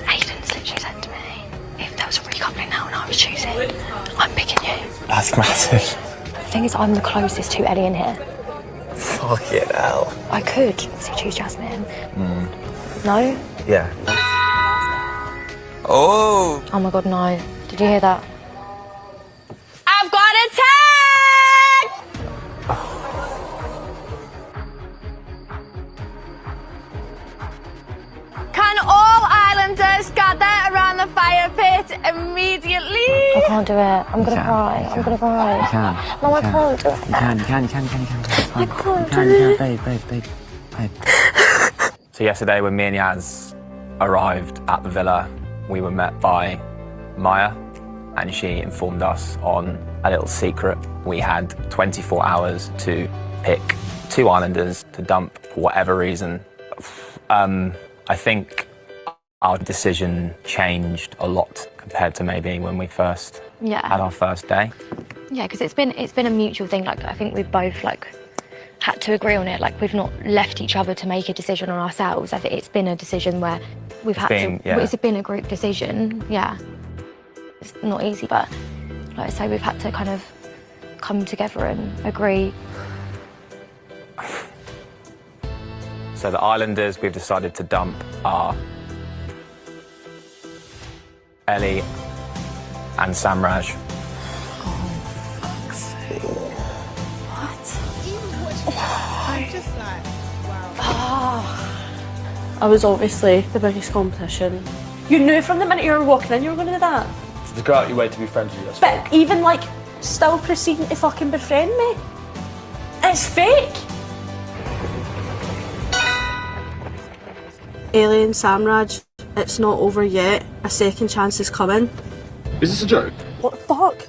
Aidan's literally said to me, if there was a recoupling now and I was choosing, I'm picking you. That's massive. The thing is, I'm the closest to Ellie in here. Fucking hell. I could choose Jasmine. No? Yeah. Oh! Oh my god, no. Did you hear that? I've got a tag! Can all islanders gather around the fire pit immediately? I can't do it. I'm gonna cry. I'm gonna cry. You can. No, I can't do it. You can. I can't do it. Babe. So yesterday when me and Yaz arrived at the villa, we were met by Maya, and she informed us on a little secret. We had 24 hours to pick 2 islanders to dump for whatever reason. I think our decision changed a lot compared to maybe when we first had our first day. Yeah, because it's been a mutual thing. Like I think we've both like had to agree on it. Like we've not left each other to make a decision on ourselves. I think it's been a decision where we've it's been a group decision. Yeah, it's not easy, but like I say, we've had to kind of come together and agree. So the islanders we've decided to dump are Ellie and Samraj. I'm just like, wow. I was obviously the biggest competition. You knew from the minute you were walking in, you were going to do that. So to go out your way to be friends with you, that's But even like still proceeding to fucking befriend me, it's fake. Ellie and Samraj, it's not over yet. A second chance is coming. Is this a joke? What the fuck?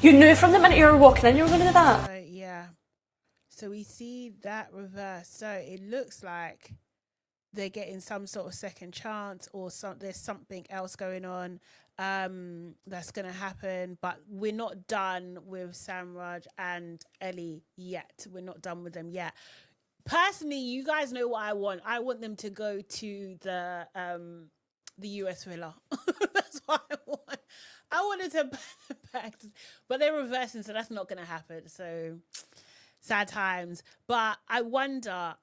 You knew from the minute you were walking in, you were going to do that. Yeah. So we see that reverse. So it looks like they're getting some sort of second chance, or there's something else going on that's going to happen. But we're not done with Samraj and Ellie yet. We're not done with them yet. Personally, you guys know what I want. I want them to go to the US villa. That's what I want. I wanted to back. But they're reversing, so that's not going to happen. So sad times. But I wonder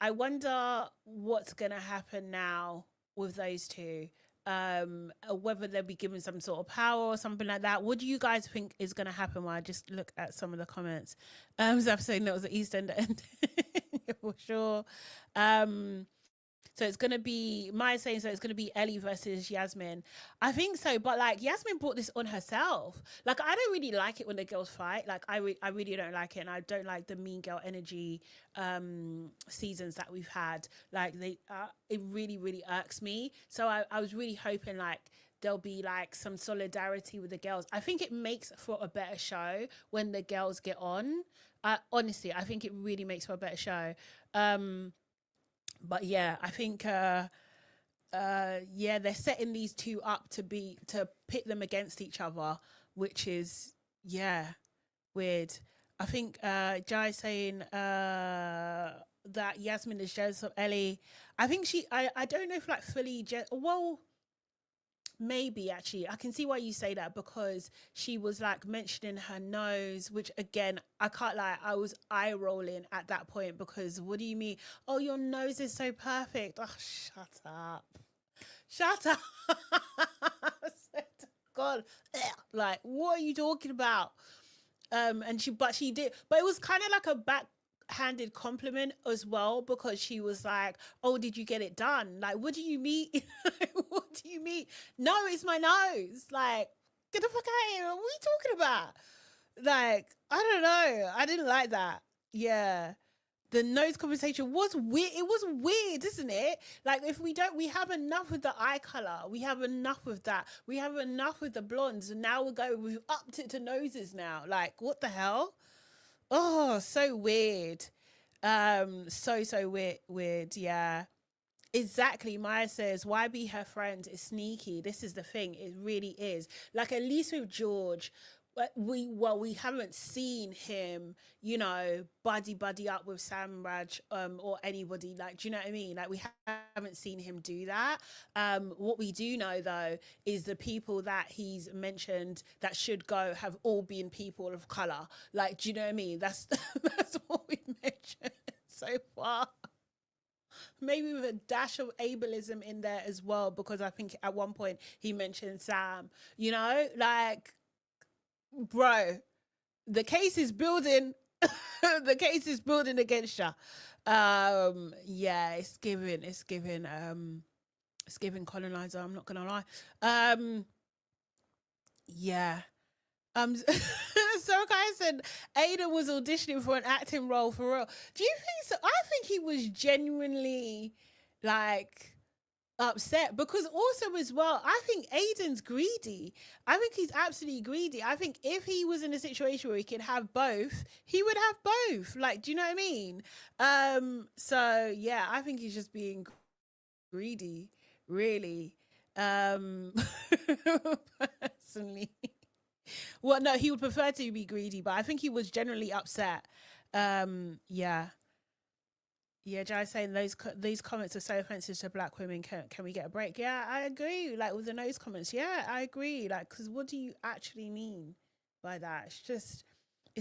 what's going to happen now with those two. Whether they'll be given some sort of power or something like that. What do you guys think is going to happen? While I just look at some of the comments. Zaf saying that was the East End for sure. So it's going to be, Maya saying, so it's going to be Ellie versus Yasmine. I think so, but like Yasmine brought this on herself. Like, I don't really like it when the girls fight. Like, I really don't like it. And I don't like the mean girl energy seasons that we've had. Like, it really, really irks me. So I was really hoping like there'll be like some solidarity with the girls. I think it makes for a better show when the girls get on. Honestly, I think it really makes for a better show. But yeah, I think they're setting these two up to pit them against each other, which is weird. I think Jai saying that Yasmine is jealous of Ellie. I think I don't know if like fully well, maybe actually I can see why you say that, because she was like mentioning her nose, which again I can't lie, I was eye rolling at that point, because what do you mean, oh your nose is so perfect? Oh, shut up God, like what are you talking about? And she did, but it was kind of like a backhanded compliment as well, because she was like, oh, did you get it done? Like, what do you mean? What do you mean? No, it's my nose. Like, get the fuck out of here. What are you talking about? Like, I don't know. I didn't like that. Yeah. The nose conversation was weird. It was weird, isn't it? Like, if we have enough with the eye color. We have enough with that. We have enough with the blondes. And now we've upped it to noses now. Like, what the hell? Oh, so weird. So weird. Yeah. Exactly. Maya says, why be her friend? It's sneaky. This is the thing. It really is. Like, at least with George, we haven't seen him, buddy up with Samraj or anybody. Like, do you know what I mean? Like, we haven't seen him do that. What we do know though is the people that he's mentioned that should go have all been people of color. Like, do you know what I mean? That's what we've mentioned so far. Maybe with a dash of ableism in there as well, because I think at one point he mentioned Sam, like, bro, the case is building. The case is building against you. It's giving colonizer, I'm not gonna lie. So guys said Aidan was auditioning for an acting role for real. Do you think so? I think he was genuinely like upset, because also as well, I think Aidan's greedy. I think he's absolutely greedy. I think if he was in a situation where he could have both, he would have both. Like, do you know what I mean? So yeah, I think he's just being greedy, really. Personally. Well, no, he would prefer to be greedy, but I think he was generally upset. Yeah, Jai's saying these comments are so offensive to black women. Can we get a break? Yeah, I agree. Like with the nose comments, yeah, I agree. Like, because what do you actually mean by that? It's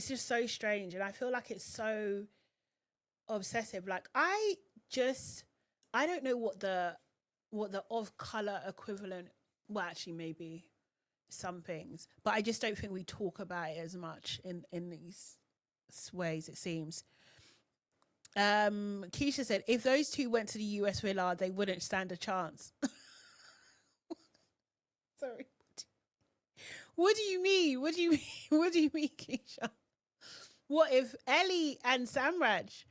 just so strange, and I feel like it's so obsessive. Like, I don't know what the of color equivalent. Well, actually, maybe some things, but I just don't think we talk about it as much in these ways, it seems. Keisha said, if those two went to the US villa, they wouldn't stand a chance. Sorry. What do you mean? What do you mean, Keisha? What if Ellie and Samraj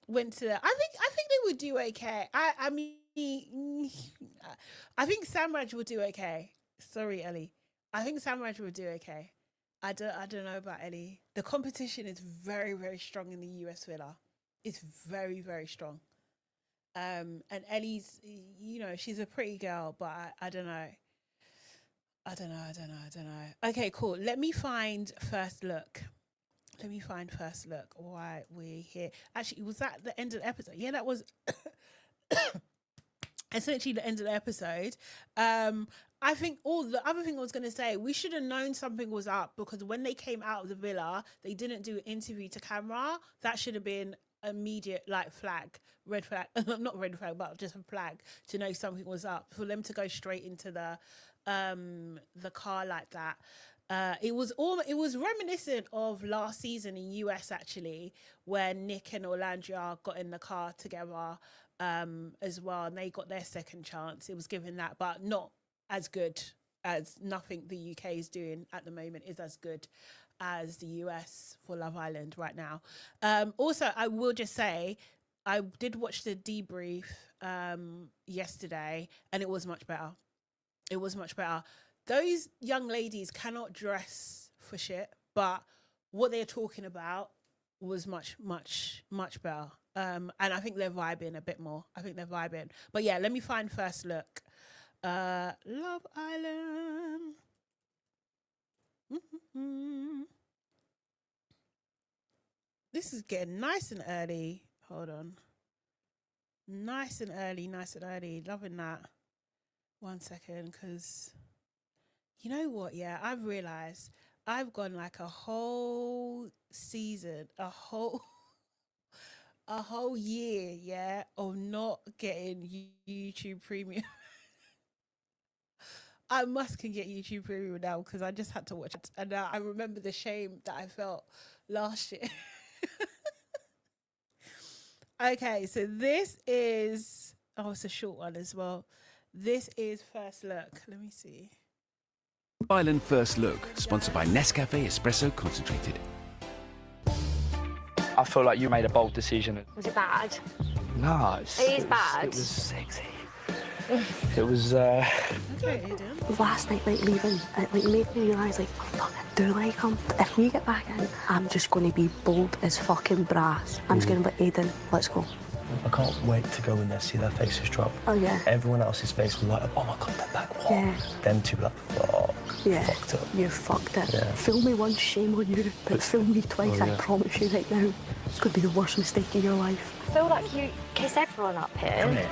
went to I think they would do okay. I mean, I think Samraj would do okay. Sorry, Ellie. I think Samraj would do okay. I don't know about Ellie. The competition is very, very strong in the US villa. It's very, very strong. And Ellie's, she's a pretty girl, but I don't know. I don't know. Okay, cool. Let me find First Look. Why we're here. Actually, was that the end of the episode? Yeah, that was essentially the end of the episode. I think all the other thing I was going to say, we should have known something was up, because when they came out of the villa, they didn't do an interview to camera. That should have been immediate, like, red flag, not red flag, but just a flag to know something was up. For them to go straight into the car like that. It was reminiscent of last season in US, actually, where Nick and Orlando got in the car together as well, and they got their second chance. It was given that, but not as good as nothing the UK is doing at the moment is as good as the US for Love Island right now. Also, I will just say, I did watch the debrief yesterday, and it was much better. It was much better. Those young ladies cannot dress for shit, but what they're talking about was much, much, much better. And I think they're vibing a bit more. I think they're vibing. But yeah, let me find first look. Love Island. This is getting nice and early. Hold on. Nice and early, nice and early. Loving that. 1 second, because you know what? Yeah, I've realized I've gone like a whole season, a whole year, yeah, of not getting YouTube Premium. I can get YouTube Premium now, because I just had to watch it. And now I remember the shame that I felt last year. Okay, so this is, it's a short one as well. This is First Look. Let me see. Island First Look, sponsored by Nescafe Espresso Concentrated. I feel like you made a bold decision. Was it bad? No, It is bad. It was sexy. It was. Last night, like leaving, it like made me realise, like, I fucking do like him. If we get back in, I'm just going to be bold as fucking brass. I'm just going to be Aidan, let's go. I can't wait to go in there, see their faces drop. Oh yeah. Everyone else's face will like, oh my god, they're back. What? Yeah. Them two like, fuck. Yeah. Fucked up. You fucked it. Yeah. Fool me once, shame on you. But fool me twice, Oh, yeah. I promise you right now. It's going to be the worst mistake in your life. I feel like you kiss everyone up here. Come here.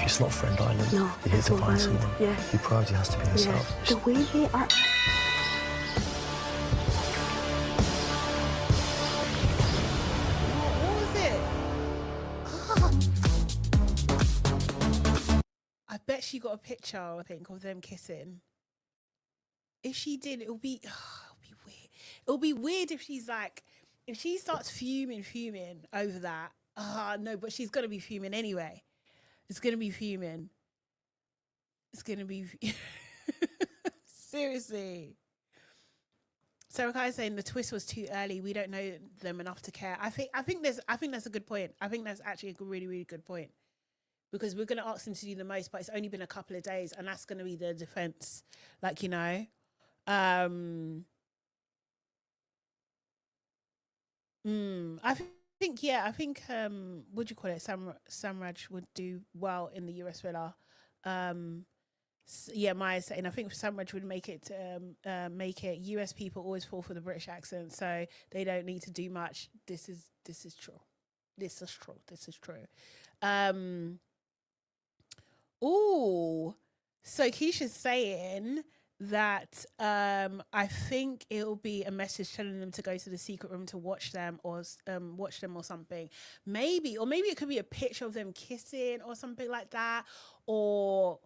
It's not Friend Island. No, You're here it's to Love find Island. someone. Yeah. Your priority has to be yourself. Yeah. The way they are. I bet she got a picture, I think, of them kissing. If she did, it'll be weird. It'll be weird if she's like, if she starts fuming over that. No, but she's gonna be fuming anyway. It's gonna be fuming. It's gonna be seriously. Sarah Kai is saying the twist was too early. We don't know them enough to care. I think that's a good point. I think that's actually a really, really good point. Because we're going to ask them to do the most, but it's only been a couple of days, and that's going to be the defense. Like, you know, I think, what do you call it? Samraj would do well in the US villa. Yeah, Maya's saying, I think Samraj would make it. US people always fall for the British accent, so they don't need to do much. This is true. This is true. Oh, so Keisha's saying that I think it'll be a message telling them to go to the secret room to watch them or something. Maybe it could be a picture of them kissing or something like that, or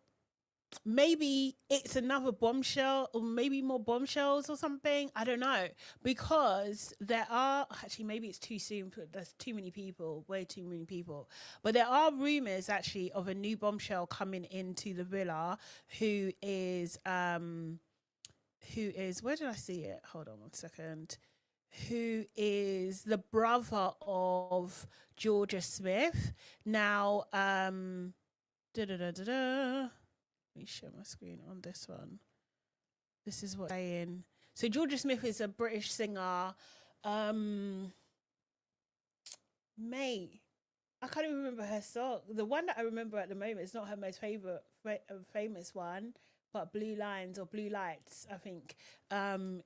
maybe it's another bombshell, or maybe more bombshells or something. I don't know, because there are actually, maybe it's too soon, there's too many people, way too many people, but there are rumors actually of a new bombshell coming into the villa who is where did I see it? Hold on 1 second. Who is the brother of Georgia Smith. Now let me share my screen on this one. This is what I'm saying. So Georgia Smith is a British singer. Mate, I can't even remember her song. The one that I remember at the moment is not her most famous one. but Blue Lines or Blue Lights, I think,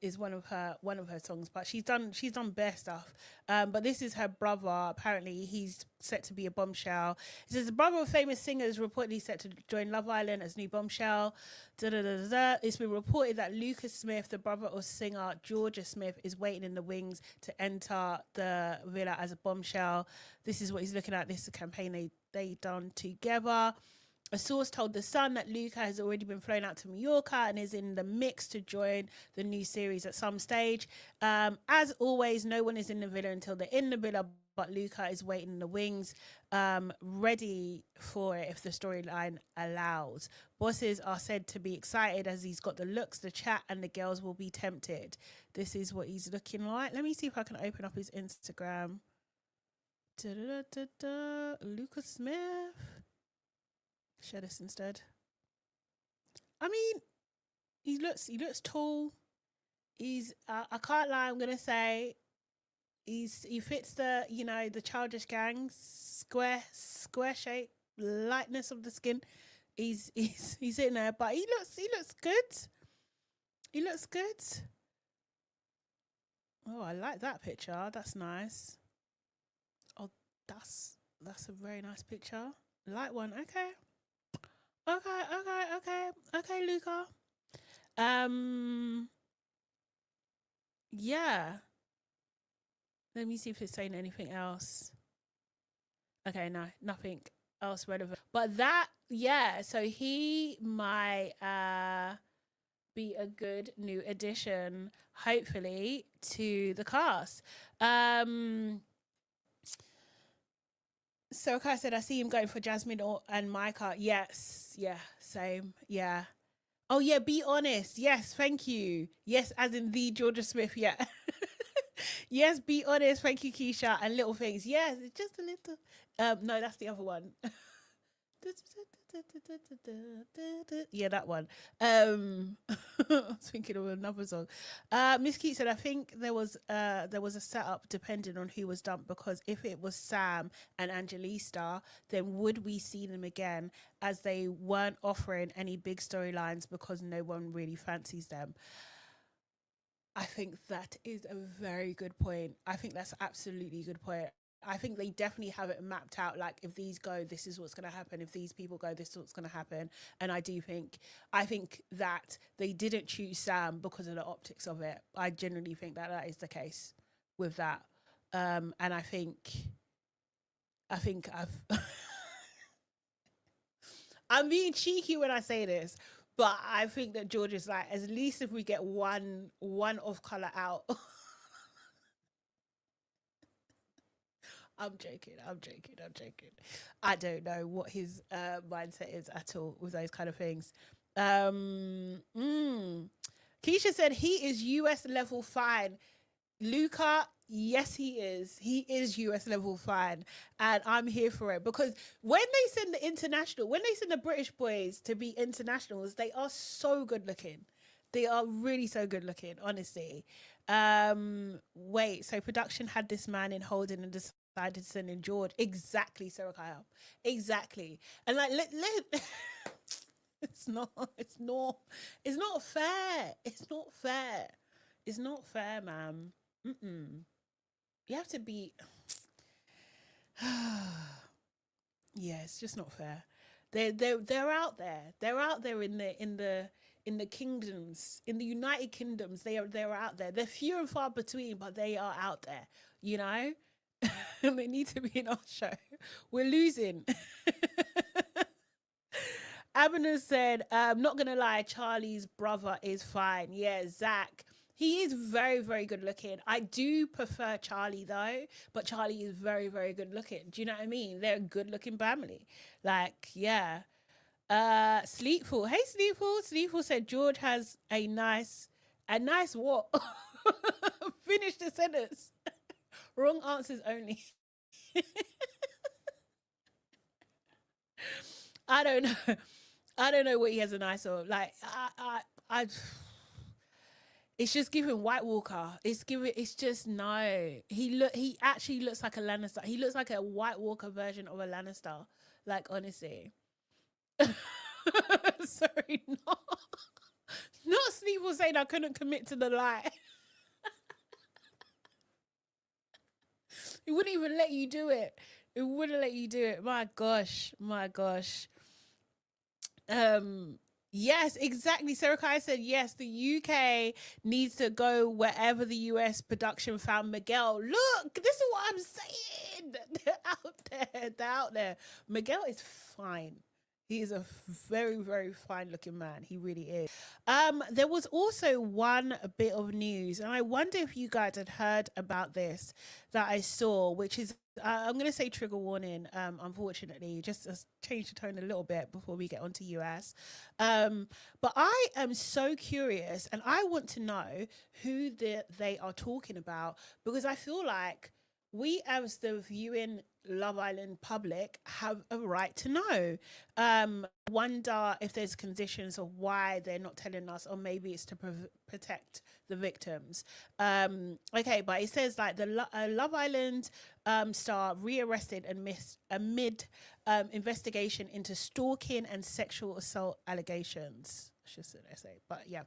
is one of her songs. But she's done bare stuff. But this is her brother. Apparently, he's set to be a bombshell. It says the brother of famous singer is reportedly set to join Love Island as new bombshell. It's been reported that Lucas Smith, the brother of singer Georgia Smith, is waiting in the wings to enter the villa as a bombshell. This is what he's looking at. This is a campaign they done together. A source told The Sun that Luca has already been flown out to Mallorca and is in the mix to join the new series at some stage. As always, no one is in the villa until they're in the villa, but Luca is waiting in the wings, ready for it if the storyline allows. Bosses are said to be excited as he's got the looks, the chat, and the girls will be tempted. This is what he's looking like. Let me see if I can open up his Instagram. Lucas Smith. Share this instead. I mean, he looks tall. He's I can't lie, I'm gonna say he fits the, you know, the Childish Gang square shape, lightness of the skin. He's in there, but he looks good. He looks good. Oh, I like that picture. That's nice. Oh, that's a very nice picture. Light one, okay. Okay, Luca. Yeah. Let me see if it's saying anything else. Okay, no, nothing else relevant. But that, yeah, so he might be a good new addition, hopefully, to the cast. So Kai said, I see him going for Jasmine and Mica. Yes, yeah, same, yeah. Oh yeah, be honest. Yes, thank you. Yes, as in the Georgia Smith, yeah. Yes, be honest. Thank you, Keisha. And Little Things. Yes, it's just a little. No, that's the other one. Yeah, that one. I was thinking of another song. Miss Keat said, I think there was a setup depending on who was dumped, because if it was Sam and Angelista, then would we see them again, as they weren't offering any big storylines because no one really fancies them. I think that is a very good point. I think that's absolutely a good point. I think they definitely have it mapped out. Like, if these go, this is what's going to happen. If these people go, this is what's going to happen. And I think that they didn't choose Sam because of the optics of it. I genuinely think that is the case with that. And I think I've I'm being cheeky when I say this, but I think that George is like, at least if we get one of color out. I'm joking. I don't know what his mindset is at all with those kind of things. Keisha said he is US level fine. Luca, yes, he is. He is US level fine. And I'm here for it, because when they send the British boys to be internationals, they are so good looking. They are really so good looking, honestly. Wait, so production had this man in holding and decided to send in George. Exactly, Sarah Kyle. Exactly. And like, it's not fair. It's not fair, ma'am. You have to be. Yeah, it's just not fair. They're out there. They're out there in the kingdoms, in the United Kingdoms. They're out there. They're few and far between, but they are out there. You know, and they need to be in our show. We're losing. Abner said, "Not gonna lie, Charlie's brother is fine. Yeah, Zach." He is very, very good looking. I do prefer Charlie though, but Charlie is very, very good looking. Do you know what I mean? They're a good looking family. Like, yeah. Sleepful. Hey, Sleepful. Sleepful said George has a nice what? Finish the sentence. Wrong answers only. I don't know. I don't know what he has a nice or like. I It's just giving White Walker. It's just no. He actually looks like a Lannister. He looks like a White Walker version of a Lannister. Like, honestly. Sorry, no. people saying I couldn't commit to the lie. It wouldn't even let you do it. It wouldn't let you do it. My gosh. Yes, exactly. Sarah Kai said, yes, the UK needs to go wherever the US production found Miguel. Look, this is what I'm saying. They're out there. Miguel is fine. He is a very, very fine looking man. He really is. There was also one bit of news, and I wonder if you guys had heard about this that I saw, which is, I'm going to say trigger warning, unfortunately, just to change the tone a little bit before we get on to US. But I am so curious, and I want to know who they are talking about, because I feel like we, as the viewing Love Island public, have a right to know. Wonder if there's conditions of why they're not telling us, or maybe it's to protect the victims. Okay, but it says like the Love Island star rearrested amid investigation into stalking and sexual assault allegations. I should say, but yeah.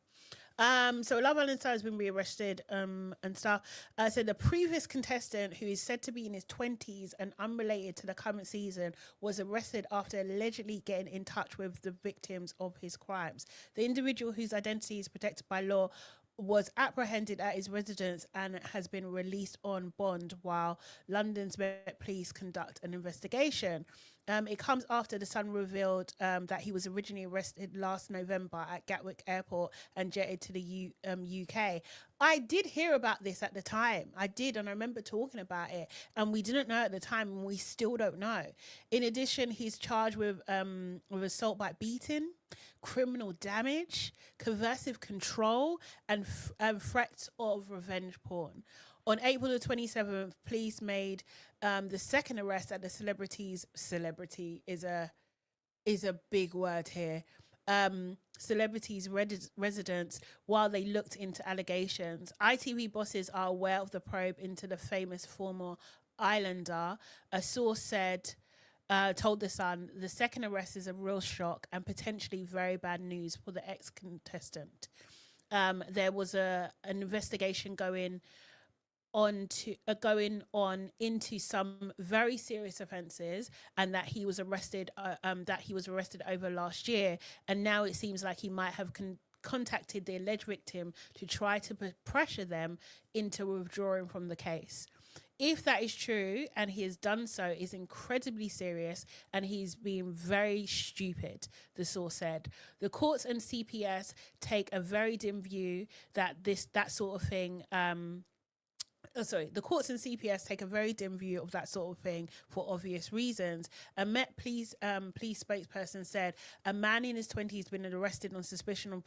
So Love Island star has been rearrested and stuff. So the previous contestant, who is said to be in his 20s and unrelated to the current season, was arrested after allegedly getting in touch with the victims of his crimes. The individual, whose identity is protected by law, was apprehended at his residence and has been released on bond while London's Met Police conduct an investigation. It comes after The Sun revealed that he was originally arrested last November at Gatwick Airport and jetted to the UK. I did hear about this at the time. I did, and I remember talking about it, and we didn't know at the time, and we still don't know. In addition, he's charged with assault by beating, criminal damage, coercive control, and threats of revenge porn. On April the 27th, police made the second arrest at the celebrity is a big word here. Celebrities' residence while they looked into allegations. ITV bosses are aware of the probe into the famous former Islander. A source said, told The Sun, the second arrest is a real shock and potentially very bad news for the ex-contestant. There was an investigation going on into some very serious offences, and that he was arrested over last year, and now it seems like he might have contacted the alleged victim to try to pressure them into withdrawing from the case. If that is true, and he has done so, is incredibly serious, and he's being very stupid, the source said. The courts and CPS take a very dim view that sort of thing. The courts and CPS take a very dim view of that sort of thing for obvious reasons. A Met police spokesperson said a man in his 20s has been arrested on suspicion of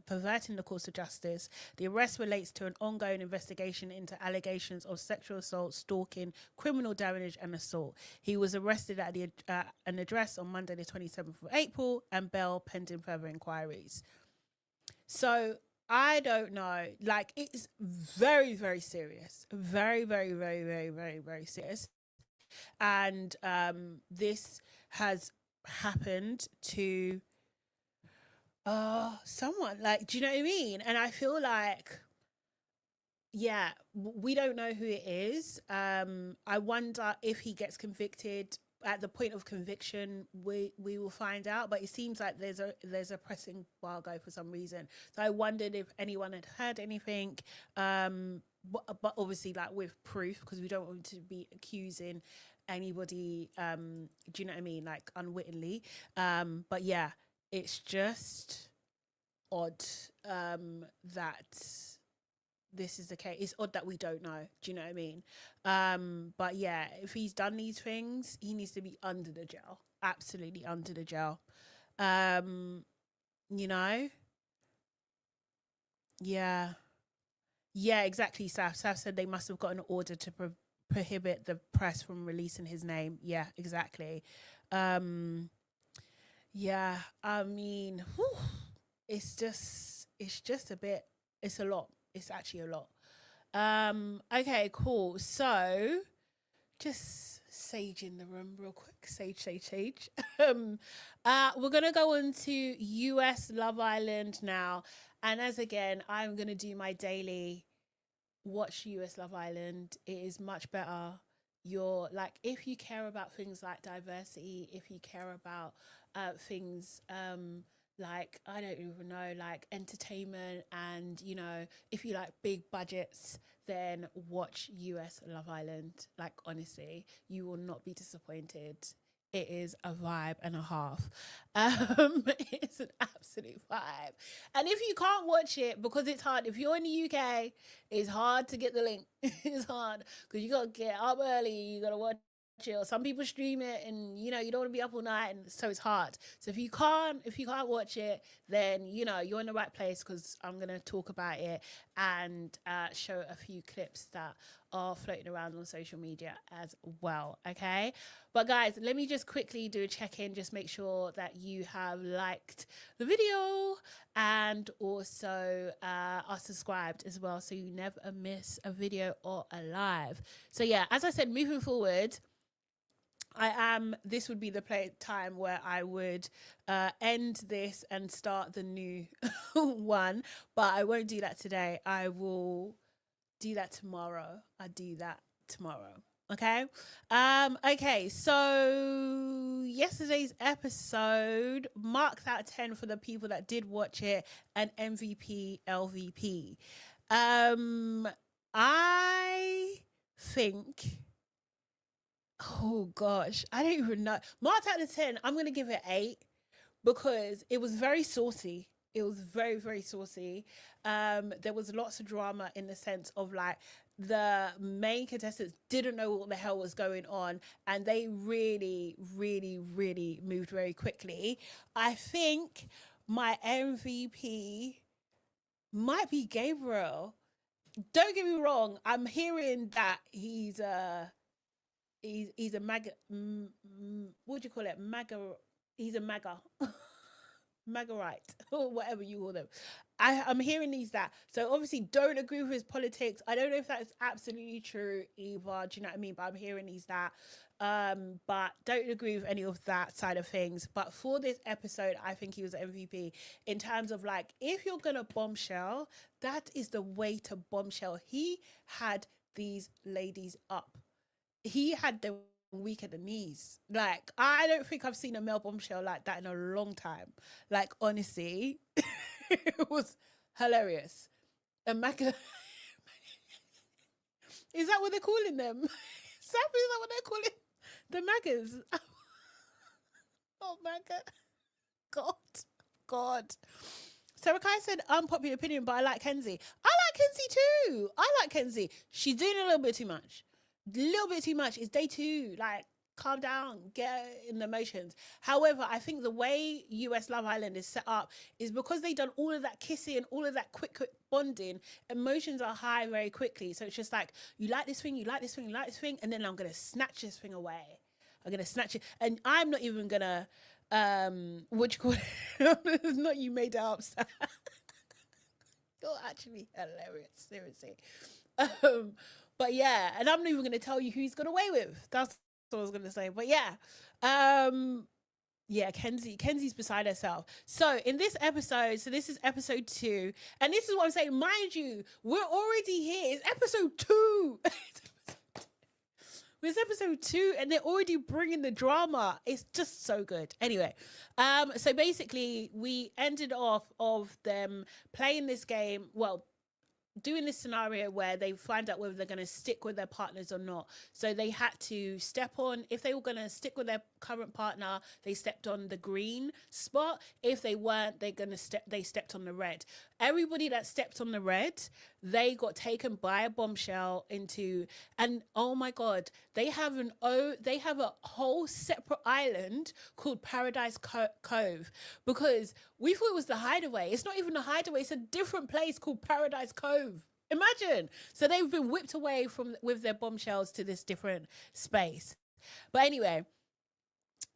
perverting the course of justice. The arrest relates to an ongoing investigation into allegations of sexual assault, stalking, criminal damage, and assault. He was arrested at an address on Monday, the 27th of April, and bail pending further inquiries. So I don't know. Like, it's very, very serious. Very, very, very, very, very, very serious. And this has happened to someone. Like, do you know what I mean? And I feel like, yeah, we don't know who it is. I wonder if he gets convicted. At the point of conviction, we will find out, but it seems like there's a pressing embargo for some reason. So I wondered if anyone had heard anything, but obviously, like, with proof, because we don't want to be accusing anybody, do you know what I mean, like, unwittingly. But yeah, it's just odd that this is the case. It's odd that we don't know. Do you know what I mean? But yeah, if he's done these things, he needs to be under the jail. Absolutely under the jail. You know? Yeah. Yeah, exactly, Saf. Saf said they must have got an order to prohibit the press from releasing his name. Yeah, exactly. Yeah, I mean, whew, it's just a bit, it's a lot. It's actually a lot. Okay, cool. So just sage in the room real quick. Sage. We're going to go on to US Love Island now. And as again, I'm going to do my daily watch US Love Island. It is much better. You're like, if you care about things like diversity, if you care about things like, I don't even know, like entertainment, and, you know, if you like big budgets, then watch US Love Island. Like, honestly, you will not be disappointed. It is a vibe and a half. It's an absolute vibe. And if you can't watch it, because it's hard, if you're in the UK, it's hard to get the link. It's hard because you got to get up early, you got to watch it, or some people stream it, and you know, you don't want to be up all night, and so it's hard. So if you can't watch it, then you know you're in the right place, because I'm going to talk about it and show a few clips that are floating around on social media as well. Okay, but guys, let me just quickly do a check-in, just make sure that you have liked the video and also are subscribed as well, so you never miss a video or a live. So yeah, as I said, moving forward, this would be the time where I would end this and start the new one, but I won't do that today. I will do that tomorrow. I'll do that tomorrow. Okay. Okay, so yesterday's episode, marked out of 10 for the people that did watch it, an MVP, LVP. I think, oh gosh, I don't even know. Marked out of 10, I'm going to give it 8 because it was very saucy. It was very, very saucy. There was lots of drama in the sense of like the main contestants didn't know what the hell was going on, and they really, really, really moved very quickly. I think my MVP might be Gabriel. Don't get me wrong. I'm hearing that he's a MAGA, what do you call it? He's a MAGA. MAGA-right, or whatever you call them. I'm hearing that. So obviously don't agree with his politics. I don't know if that's absolutely true either. Do you know what I mean? But I'm hearing that. But don't agree with any of that side of things. But for this episode, I think he was MVP in terms of like, if you're going to bombshell, that is the way to bombshell. He had these ladies up. He had them weak at the knees. Like, I don't think I've seen a male bombshell like that in a long time. Like, honestly, it was hilarious. And Mica, is that what they're calling them? Is that what they're calling the Magas? Oh, Mica. God. So Rakai said unpopular opinion, but I like Kenzie. I like Kenzie too. I like Kenzie. She's doing a little bit too much. It's day 2. Like, calm down, get in the emotions. However, I think the way US Love Island is set up is because they've done all of that kissing and all of that quick bonding, emotions are high very quickly. So it's just like, you like this thing, and then I'm going to snatch this thing away. I'm going to snatch it. And I'm not even going to, what you call it? It's not you made it up. You're actually hilarious, seriously. But yeah, and I'm not even going to tell you who he's got away with. That's what I was going to say. But yeah, yeah, Kenzie's beside herself. So in this episode, so this is episode 2, and this is what I'm saying. Mind you, we're already here. It's episode 2. It's episode 2, and they're already bringing the drama. It's just so good. Anyway, so basically, we ended off of them playing this game. Well, doing this scenario where they find out whether they're going to stick with their partners or not. So they had to step on, if they were going to stick with their current partner, they stepped on the green spot. If they weren't, they stepped on the red. Everybody that stepped on the red, they got taken by a bombshell into, and oh my God, they have a whole separate island called Paradise Cove, because we thought it was the hideaway. It's not even the hideaway. It's a different place called Paradise Cove. Imagine. So they've been whipped away with their bombshells to this different space. But anyway,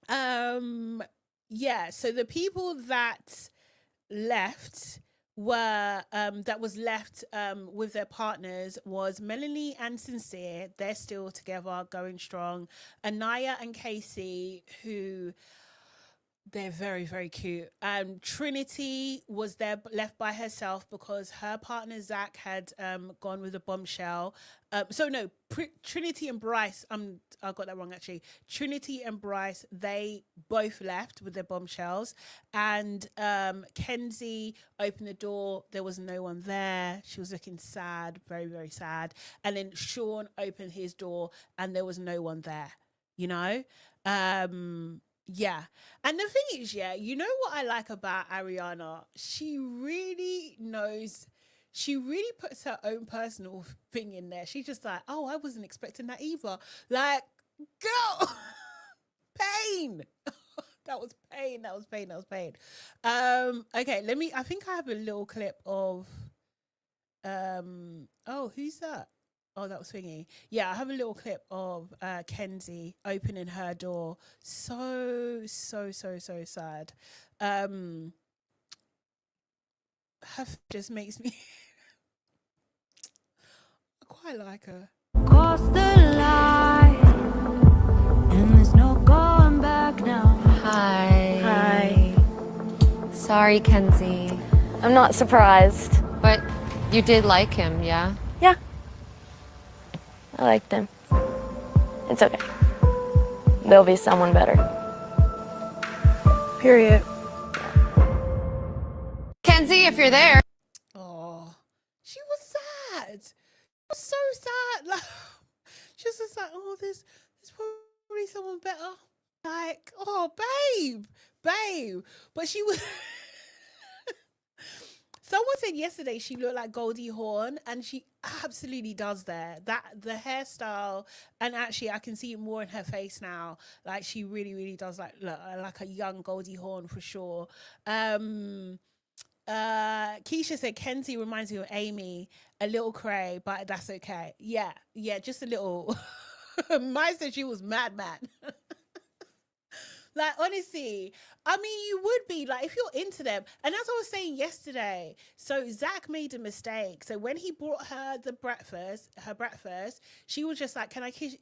yeah, so the people that left were with their partners was Melanie and Sincere. They're still together, going strong. Anaya and Casey, who They're very, very cute. Trinity was there left by herself because her partner Zach had gone with a bombshell. Trinity and Bryce, I got that wrong actually. Trinity and Bryce, they both left with their bombshells. And Kenzie opened the door. There was no one there. She was looking sad, very, very sad. And then Sean opened his door and there was no one there, you know? Yeah. And the thing is, yeah, you know what I like about Ariana? She really puts her own personal thing in there. She's just like, oh, I wasn't expecting that either. Like, girl, pain. That was pain. Okay, I think I have a little clip of, who's that? Oh, that was Thingy. Yeah, I have a little clip of Kenzie opening her door. So sad. Her just makes me... I quite like her. Cross the line, and there's no going back now. Hi. Sorry, Kenzie. I'm not surprised. But you did like him, yeah? Yeah. I liked him. It's okay. There'll be someone better. Period. Kenzie, if you're there. Oh, she was sad. She was so sad. Like, she was just like, oh, there's probably someone better. Like, oh, babe. But she was... Someone said yesterday she looked like Goldie Hawn, and she absolutely does there. That the hairstyle, and actually I can see it more in her face now. Like she really, really does look like a young Goldie Hawn for sure. Keisha said Kenzie reminds me of Amy, a little cray, but that's okay. Yeah, just a little. Mine said she was mad. Like, honestly, I mean, you would be, like, if you're into them. And as I was saying yesterday, so Zach made a mistake. So when he brought her her breakfast, she was just like, can I give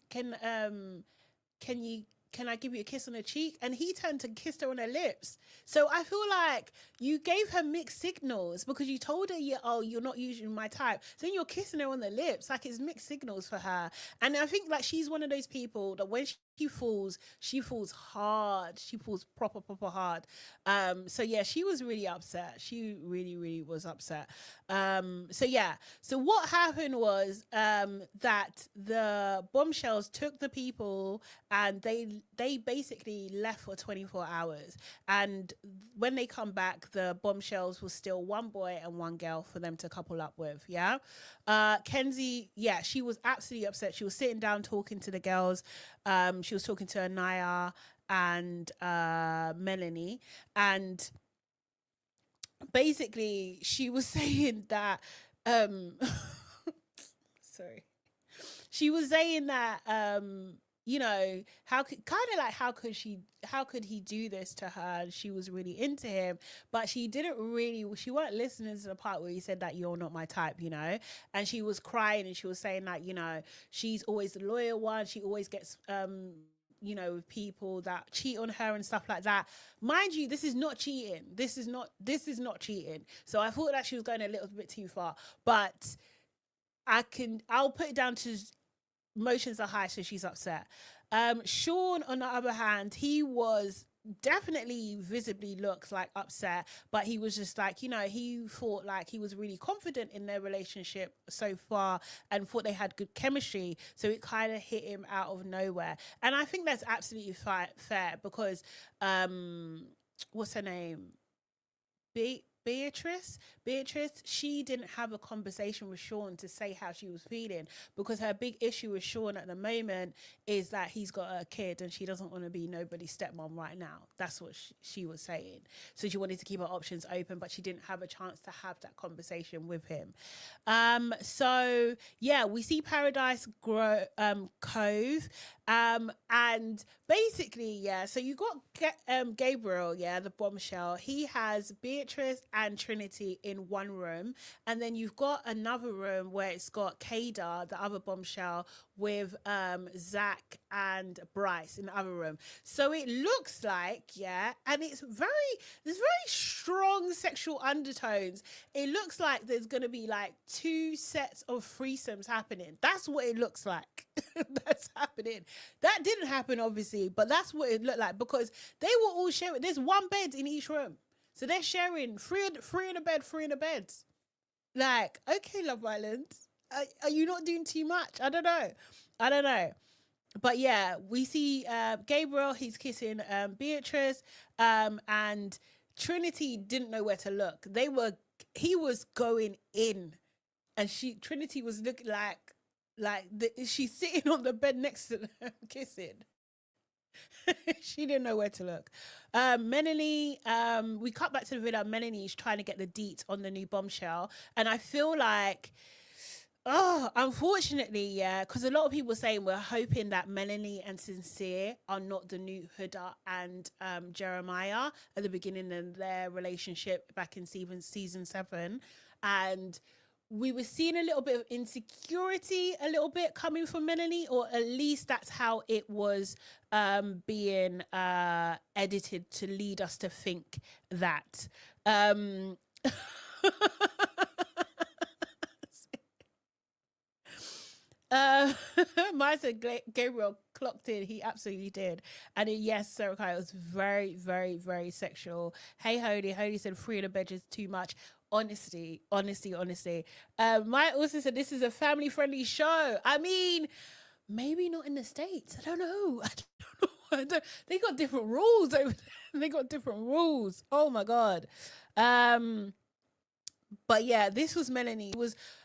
you a kiss on the cheek? And he turned to kiss her on her lips. So I feel like you gave her mixed signals because you told her, you're not usually my type. Then you're kissing her on the lips. Like, it's mixed signals for her. And I think, like, she's one of those people that when she falls hard. She falls proper hard. So yeah, she was really upset. She really, really was upset. So what happened was that the bombshells took the people and they basically left for 24 hours. And when they come back, the bombshells was still one boy and one girl for them to couple up with. Yeah. Kenzie, yeah, she was absolutely upset. She was sitting down talking to the girls. She was talking to Anaya and Melanie, and basically she was saying that she was saying that you know, how could he do this to her? She was really into him, but she weren't listening to the part where he said that you're not my type, you know. And she was crying and she was saying that, you know, she's always the loyal one. She always gets you know, with people that cheat on her and stuff like that. Mind you, this is not cheating. This is not cheating. So I thought that she was going a little bit too far, but I'll put it down to emotions are high, so she's upset. Sean, on the other hand, he was definitely visibly looks like upset, but he was just like, you know, he thought like he was really confident in their relationship so far and thought they had good chemistry, so it kind of hit him out of nowhere. And I think that's absolutely fair because what's her name, Beatrice, she didn't have a conversation with Sean to say how she was feeling, because her big issue with Sean at the moment is that he's got a kid and she doesn't want to be nobody's stepmom right now. That's what she was saying. So she wanted to keep her options open, but she didn't have a chance to have that conversation with him. So yeah, we see Paradise Cove, and basically, yeah, so you got Gabriel, yeah, the bombshell. He has Beatrice and Trinity in one room, and then you've got another room where it's got Kada, the other bombshell, with Zach and Bryce in the other room. So it looks like, and there's very strong sexual undertones. It looks like there's gonna be like 2 sets of threesomes happening. That's what it looks like. That's happening. That didn't happen, obviously, but that's what it looked like, because they were all sharing. There's one bed in each room, so they're sharing three in a bed. Like, okay, Love Island, are you not doing too much? I don't know. But yeah, we see Gabriel. He's kissing Beatrice, and Trinity didn't know where to look. He was going in, and Trinity was looking she's sitting on the bed next to them kissing. She didn't know where to look. Melanie, we cut back to the villa. Melanie's trying to get the deets on the new bombshell, and I feel like, unfortunately, because a lot of people saying we're hoping that Melanie and Sincere are not the new Huda and Jeremiah at the beginning of their relationship back in season 7, and we were seeing a little bit of insecurity, a little bit coming from Melanie, or at least that's how it was being edited to lead us to think that. Mine said Gabriel clocked in. He absolutely did. And yes, Sarah Kyle was very, very, very sexual. Hey, Hody said 3 in a bed is too much. Honesty. Maya also said this is a family-friendly show. I mean, maybe not in the States. I don't know. They got different rules over there. Oh my God. But yeah, this was Melanie.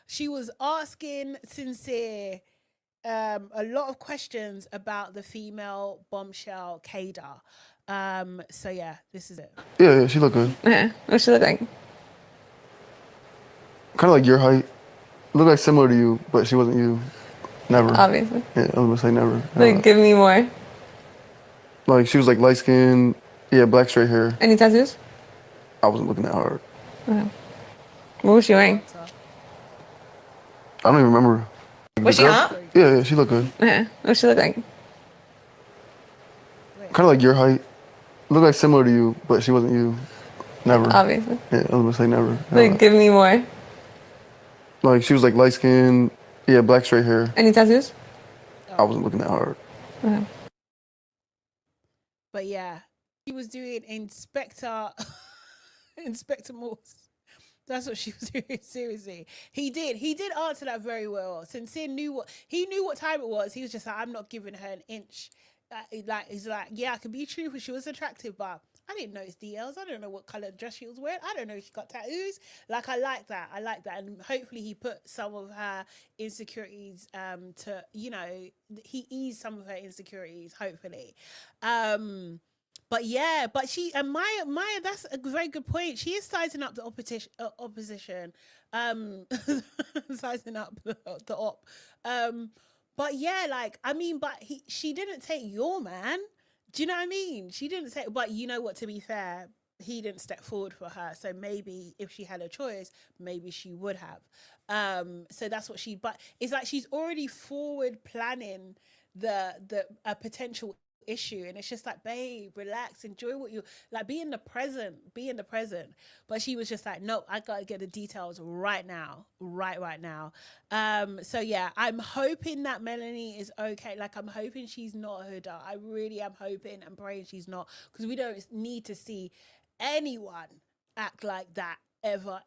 She was asking Sincere a lot of questions about the female bombshell Kada. So yeah, this is it. Yeah, she looked good. Yeah, what's she look like? Kind of like your height. Looked like similar to you, but she wasn't you. Never. Obviously. Yeah, I was gonna say never. Like, give me more. Like, she was like light skin, black straight hair. Any tattoos? I wasn't looking that hard. Okay. What was she wearing? I don't even remember. Was she hot? Yeah, she looked good. Yeah, what's she look like? Kind of like your height. Looked like similar to you, but she wasn't you. Never. Obviously. Yeah, I was gonna say never. Like, give me more. Like, she was like light skin, black straight hair. Any tattoos? I wasn't looking that hard. Okay. But yeah, he was doing Inspector Morse. That's what she was doing. Seriously, he did answer that very well. Sincere knew what time it was. He was just like, I'm not giving her an inch. He's like, yeah, I can be truthful. She was attractive, but I didn't notice details. I don't know what color dress she was wearing. I don't know if she got tattoos. Like, I like that, and hopefully he put some of her insecurities to, he eased some of her insecurities. Hopefully. But yeah, but she and Maya, that's a very good point. She is sizing up the opposition, sizing up the op. But yeah, she didn't take your man. Do you know what I mean? She didn't say, but you know what, to be fair, he didn't step forward for her. So maybe if she had a choice, maybe she would have. So that's what but it's like she's already forward planning a potential issue, and it's just like, babe, relax, enjoy what you like, be in the present. But she was just like, no, I gotta get the details right now. So yeah, I'm hoping that Melanie is okay. Like, I'm hoping she's not Huda. I really am hoping and praying she's not, because we don't need to see anyone act like that ever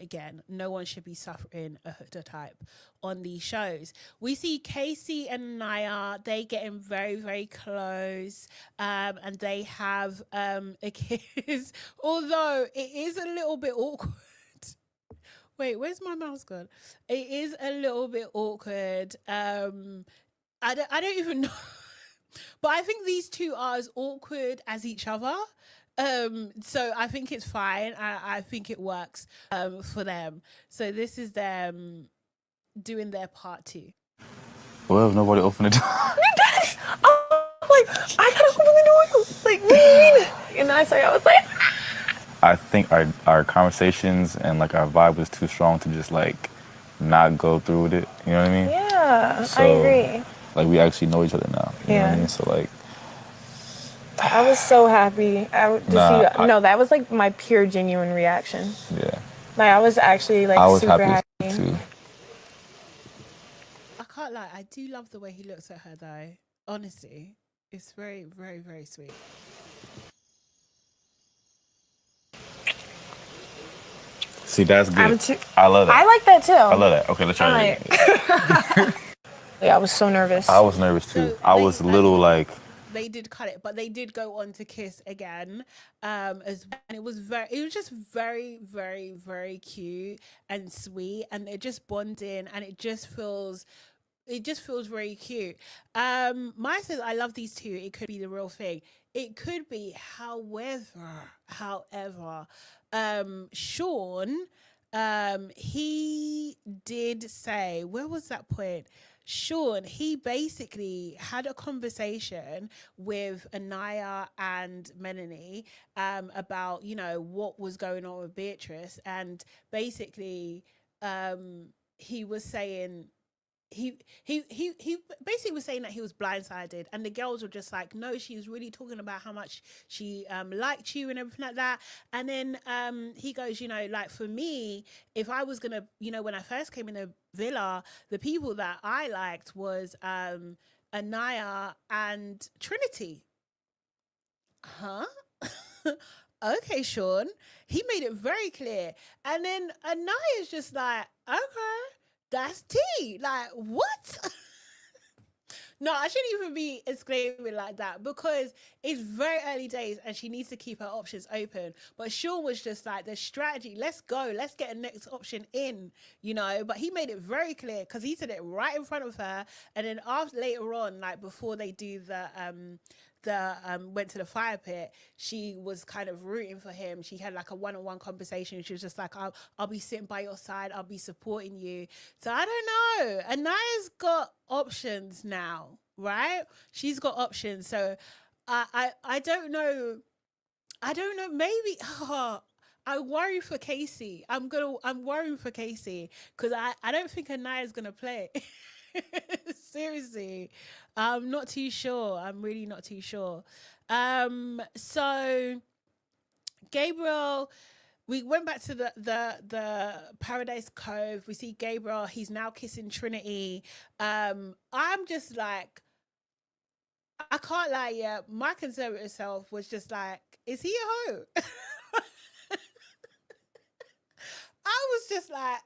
again. No one should be suffering a Huda type on these shows. We see Casey and Naya, they getting very, very close, and they have a kiss, although it is a little bit awkward. Wait, where's my mouse gone? It is a little bit awkward. I don't even know, but I think these two are as awkward as each other. So I think it's fine. I think it works for them. So this is them doing their part 2. Well, nobody opened the door. I gotta open the door. Like, and I was like, I think our conversations and like our vibe was too strong to just like not go through with it. You know what I mean? Yeah, So, I agree. Like we actually know each other now. You know what I Yeah. mean? So like, I was so happy. No, that was like my pure, genuine reaction. Yeah. Like I was actually like I was super happy happy. too. I can't lie. I do love the way he looks at her, though. Honestly, it's very, very, very sweet. See, that's good. I love that. I like that too. I love that. Okay, let's try it. Yeah, I was so nervous. I was nervous too. So I was a little like. They did cut it, but they did go on to kiss again. And it was just very, very, very cute and sweet, and they're just bonding, and it just feels very cute. Maya says, I love these two. It could be the real thing. It could be, however, Sean, he did say, where was that point? Sean, he basically had a conversation with Anaya and Melanie about, you know, what was going on with Beatrice. And basically, he was saying, he basically was saying that he was blindsided, and the girls were just like, no, she was really talking about how much she liked you and everything like that. And then he goes, you know, like for me, if I was gonna, you know, when I first came in the villa, the people that I liked was Anaya and Trinity. Huh? Okay, Sean. He made it very clear. And then Anaya's just like, okay, that's tea. Like, what? No, I shouldn't even be exclaiming like that, because it's very early days and she needs to keep her options open. But Sean was just like, the strategy, let's go, let's get a next option in, you know. But he made it very clear, because he said it right in front of her. And then later on, like before they do went to the fire pit, she was kind of rooting for him. She had like a one-on-one conversation. She was just like, I'll be sitting by your side, I'll be supporting you. So I don't know, Anaya's got options now, right? She's got options. So I don't know, maybe I worry for Casey. I'm worrying for Casey, because I don't think Anaya's gonna play. Seriously, I'm not too sure. I'm really not too sure. So Gabriel, we went back to the Paradise Cove. We see Gabriel. He's now kissing Trinity. I'm just like, I can't lie. Yeah, my conservative self was just like, is he a hoe? I was just like,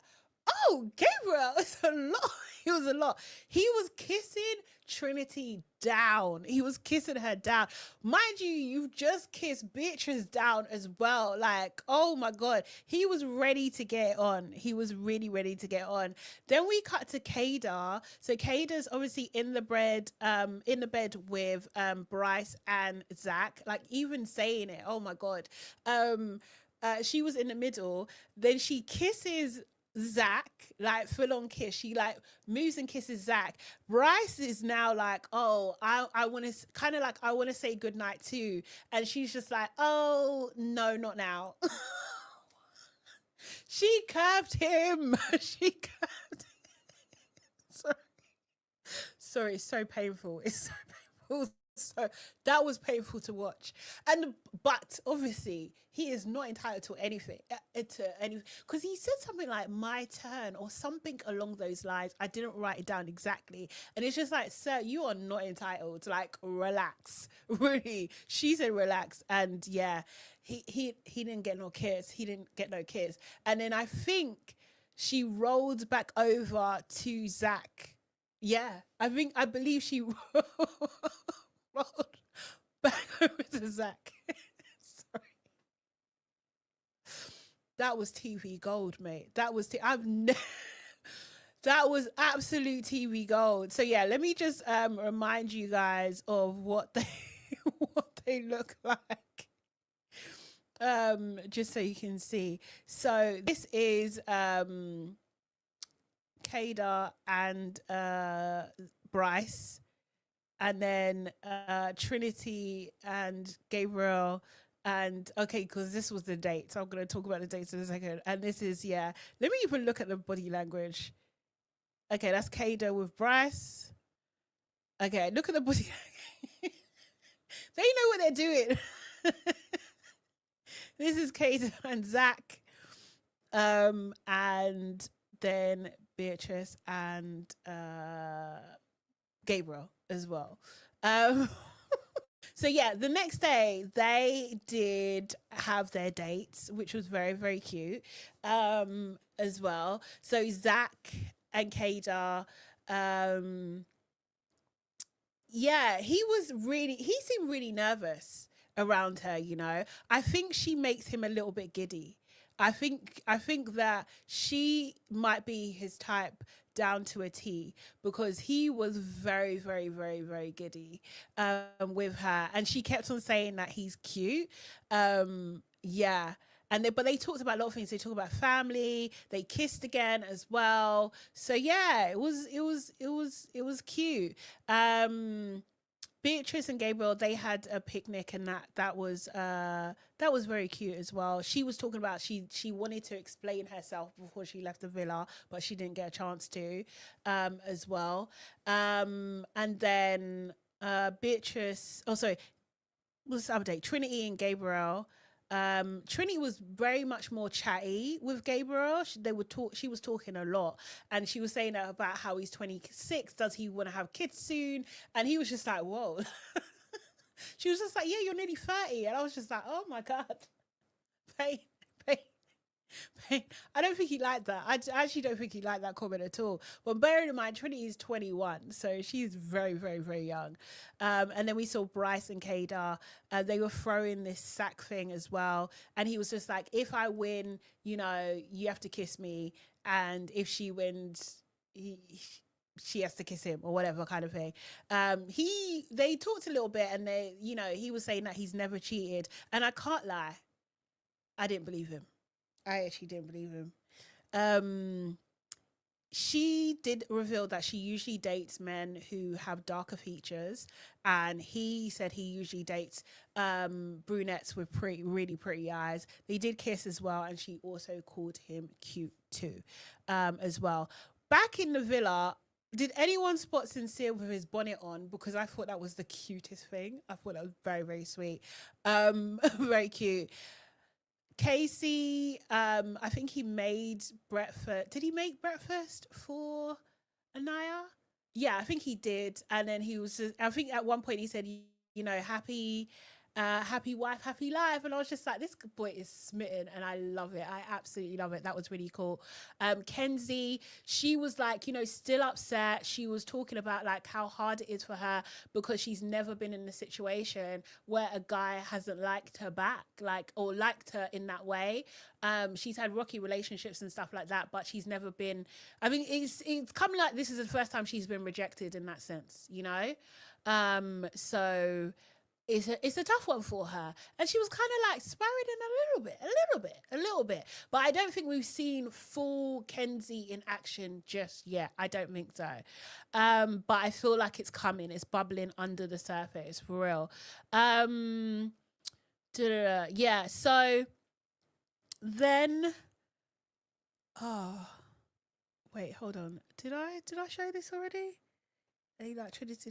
oh, Gabriel, it's a lot. It was a lot. He was kissing Trinity down. He was kissing her down. Mind you, you've just kissed Beatrice down as well. Like, oh my God. He was ready to get on. He was really ready to get on. Then we cut to Kadar. So Kadar's obviously in the bed with Bryce and Zach. Like, even saying it, oh my God. She was in the middle. Then she kisses Zach, like full on kiss. She like moves and kisses Zach. Bryce is now like, oh, I want to kind of like, I want to say goodnight too. And she's just like, oh, no, not now. She curved him. She curved him. Sorry, it's so painful. It's so painful. So that was painful to watch. But obviously he is not entitled to anything, because he said something like my turn or something along those lines. I didn't write it down exactly, and it's just like, sir, you are not entitled. Like, relax. Really, she said relax. And yeah, he didn't get no kiss. And then I think she rolled back over to Zach. Yeah, I believe she rolled back over to Zach. Sorry. That was TV gold, mate. That was that was absolute TV gold. So yeah, let me just remind you guys of what they look like. Just so you can see. So this is Kadar and Bryce, and then Trinity and Gabriel And okay, because this was the date, so I'm going to talk about the dates in a second. And this is, yeah, let me even look at the body language. Okay, that's Kada with Bryce. Okay, look at the body language. They know what they're doing. This is Kada and Zach. And then Beatrice and Gabriel as well. So yeah, the next day they did have their dates, which was very, very cute as well. So Zach and Kada, yeah, he seemed really nervous around her, you know. I think she makes him a little bit giddy. I think that she might be his type down to a T, because he was very, very, very, very giddy with her, and she kept on saying that he's cute. Yeah. But they talked about a lot of things. They talked about family. They kissed again as well. So yeah, it was cute. Beatrice and Gabriel, they had a picnic, and that was very cute as well. She was talking about she wanted to explain herself before she left the villa, but she didn't get a chance to as well. And then Beatrice, what's the update? Trinity and Gabriel. Trinity was very much more chatty with Gabriel. She was talking a lot, and she was saying about how he's 26. Does he want to have kids soon? And he was just like, whoa. She was just like, yeah, you're nearly 30. And I was just like, oh my God. Pain. I don't think he liked that. I actually don't think he liked that comment at all. But bearing in mind, Trinity is 21, so she's very, very, very young. And then we saw Bryce and Kada. They were throwing this sack thing as well. And he was just like, if I win, you know, you have to kiss me. And if she wins, she has to kiss him, or whatever kind of thing. They talked a little bit, and he was saying that he's never cheated. And I can't lie, I didn't believe him. I actually didn't believe him. She did reveal that she usually dates men who have darker features, and he said he usually dates brunettes with really pretty eyes. They did kiss as well, and she also called him cute too, as well. Back in the villa, did anyone spot Sincere with his bonnet on? Because I thought that was the cutest thing. I thought that was very, very sweet. Very cute. Casey, I think he made breakfast. Did he make breakfast for Anaya? Yeah, I think he did. And then he was just, I think at one point he said, you know, happy wife, happy life. And I was just like, this boy is smitten, and I love it. I absolutely love it. That was really cool. Kenzie, she was like, you know, still upset. She was talking about like how hard it is for her, because she's never been in a situation where a guy hasn't liked her back, or liked her in that way. She's had rocky relationships and stuff like that, but she's never been, I mean, it's coming like this is the first time she's been rejected in that sense, you know? So it's a tough one for her. And she was kind of like spiraling a little bit. But I don't think we've seen full Kenzie in action just yet. I don't think so. But I feel like it's coming. It's bubbling under the surface, for real. Yeah, so then, wait, hold on. Did I show this already? Trinity,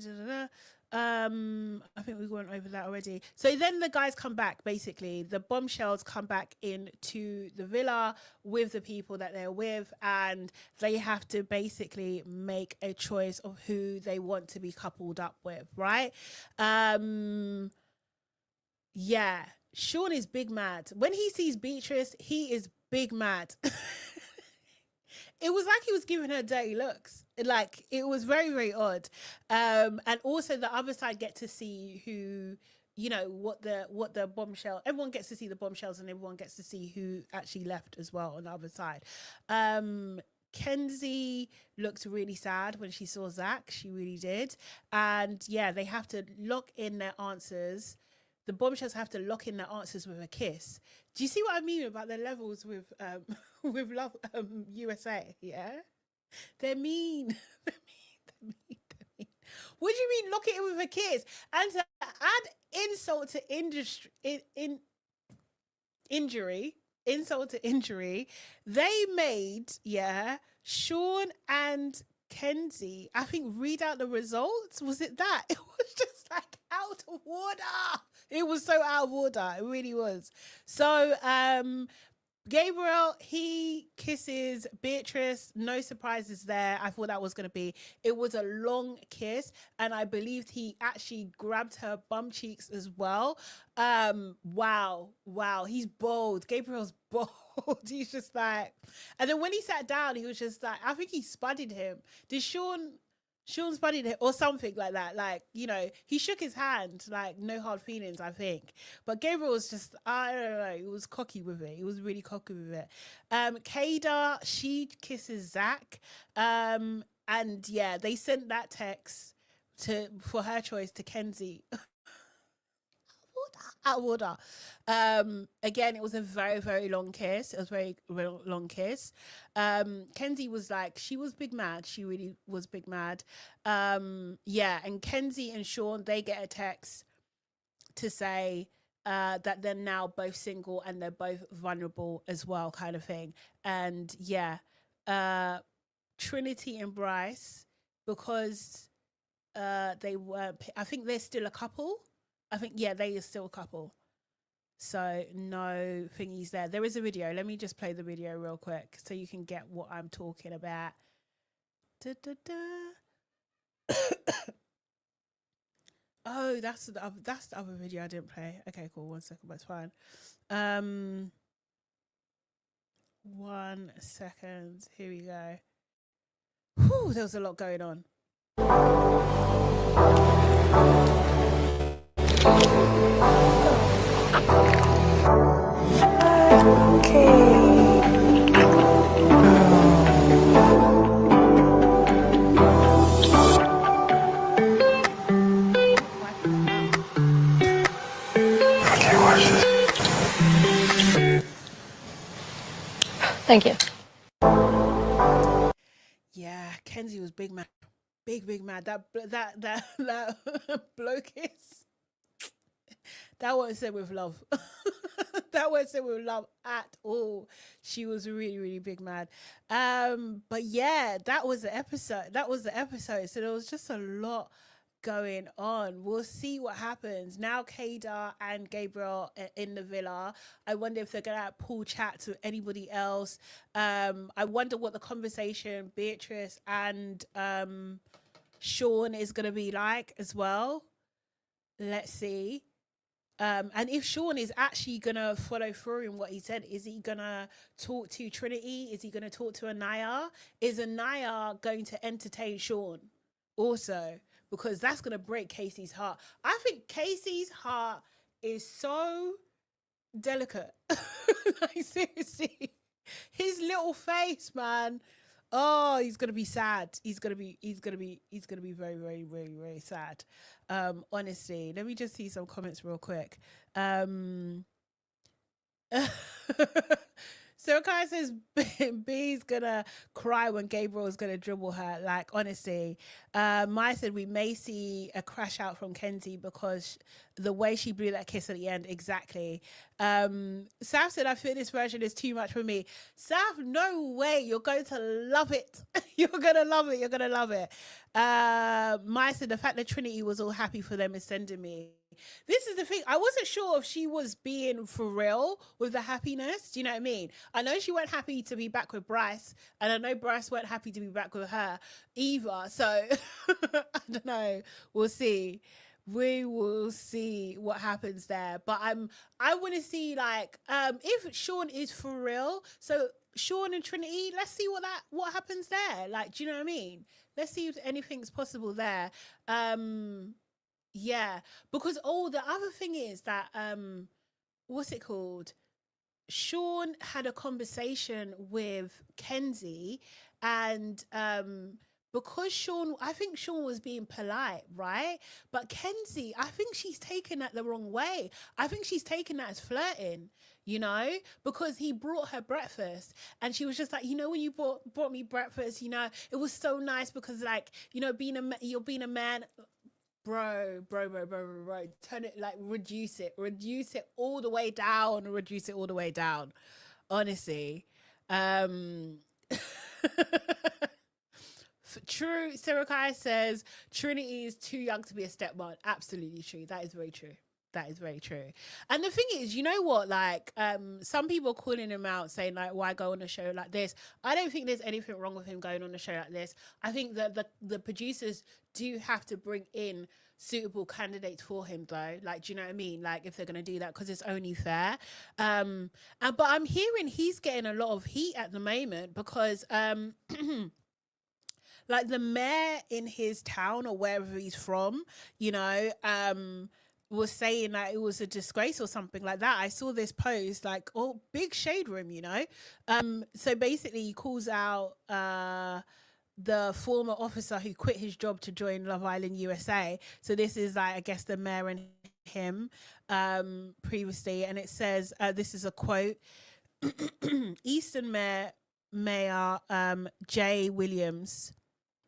I think we went over that already. So then the guys come back, basically. The bombshells come back into the villa with the people that they're with, and they have to basically make a choice of who they want to be coupled up with, right? Yeah. Sean is big mad. When he sees Beatrice, he is big mad. It was like he was giving her dirty looks. Like, it was very, very odd. And also the other side get to see who, you know, what the bombshell, everyone gets to see the bombshells, and everyone gets to see who actually left as well on the other side. Kenzie looked really sad when she saw Zach. She really did. And yeah, they have to lock in their answers. The bombshells have to lock in their answers with a kiss. Do you see what I mean about the levels with Love USA? Yeah, they're mean. They're mean. What do you mean lock it in with a kiss? And to add insult to injury, insult to injury, they made, Sean and Kenzie, I think, read out the results. Was it that? It was just like out of order. It was so out of order. It really was. So, Gabriel, he kisses Beatrice. No surprises there. I thought that was going to be. It was a long kiss, and I believed he actually grabbed her bum cheeks as well. Wow. He's bold. Gabriel's bold. He's just like, and then when he sat down, he was just like, I think he spudded him. Did Sean spudded him or something like that? Like, he shook his hand, like no hard feelings, I think. But Gabriel was just, I don't know, he was cocky with it. He was really cocky with it. Kada, she kisses Zach. And yeah, they sent that text for her choice to Kenzie. Out of order. Again, it was a very, very long kiss. It was a very, very long kiss. Kenzie was like, she was big mad. She really was big mad. And Kenzie and Sean, they get a text to say that they're now both single and they're both vulnerable as well, kind of thing. And Trinity and Bryce, because they were, I think they're still a couple. I think, they are still a couple. So no thingies there. There is a video. Let me just play the video real quick so you can get what I'm talking about. Oh, that's the other video I didn't play. Okay, cool. 1 second, that's fine. 1 second. Here we go. Whew, there was a lot going on. Thank you. Yeah, Kenzie was big mad. Big mad. That bloke is. That wasn't said with love. That wasn't said with love at all. She was really, really big mad. But yeah, that was the episode. So there was just a lot going on. We'll see what happens. Now Kada and Gabriel are in the villa. I wonder if they're gonna pull chat to anybody else. I wonder what the conversation Beatrice and Sean is gonna be like as well. Let's see. And if Sean is actually gonna follow through in what he said, is he gonna talk to Trinity? Is he gonna talk to Anaya? Is Anaya going to entertain Sean also? Because that's gonna break Casey's heart. I think Casey's heart is so delicate. Like, seriously, his little face, man. Oh, he's gonna be sad. He's gonna be very, very, very, very sad. Honestly, let me just see some comments real quick. So Kai says B's gonna cry when Gabriel is gonna dribble her. Like, honestly, Maya said we may see a crash out from Kenzie because the way she blew that kiss at the end. Exactly. Saf said I feel this version is too much for me. Saf, no way. You're going to love it. You're gonna love it. You're gonna love it. Maya said the fact that Trinity was all happy for them is sending me. This is the thing. I wasn't sure if she was being for real with the happiness. Do you know what I mean? I know she weren't happy to be back with Bryce, and I know Bryce weren't happy to be back with her either. So I don't know. We'll see. We will see what happens there. But I want to see, like, if Sean is for real. So Sean and Trinity, let's see what happens there. Like, do you know what I mean? Let's see if anything's possible there. Yeah, because the other thing is that what's it called? Sean had a conversation with Kenzie, and because I think Sean was being polite, right? But Kenzie, I think she's taken that the wrong way. I think she's taken that as flirting, because he brought her breakfast and she was just like, when you brought me breakfast, it was so nice because, like, you're being a man. bro. Turn it, like, reduce it all the way down. Honestly. True. Sirakai says Trinity is too young to be a stepmom. Absolutely true. That is very true. And the thing is, you know what, like, some people are calling him out saying, like, why go on a show like this? I don't think there's anything wrong with him going on a show like this. I think that the producers do have to bring in suitable candidates for him, though. Like, do you know what I mean? Like, if they're going to do that, because it's only fair. But I'm hearing he's getting a lot of heat at the moment because like, the mayor in his town or wherever he's from, you know, was saying that it was a disgrace or something like that. I saw this post, like, oh, big shade room, you know. So basically he calls out the former officer who quit his job to join Love Island USA. So this is, like, I guess the mayor and him previously, and it says, this is a quote, Eastern Mayor J. Williams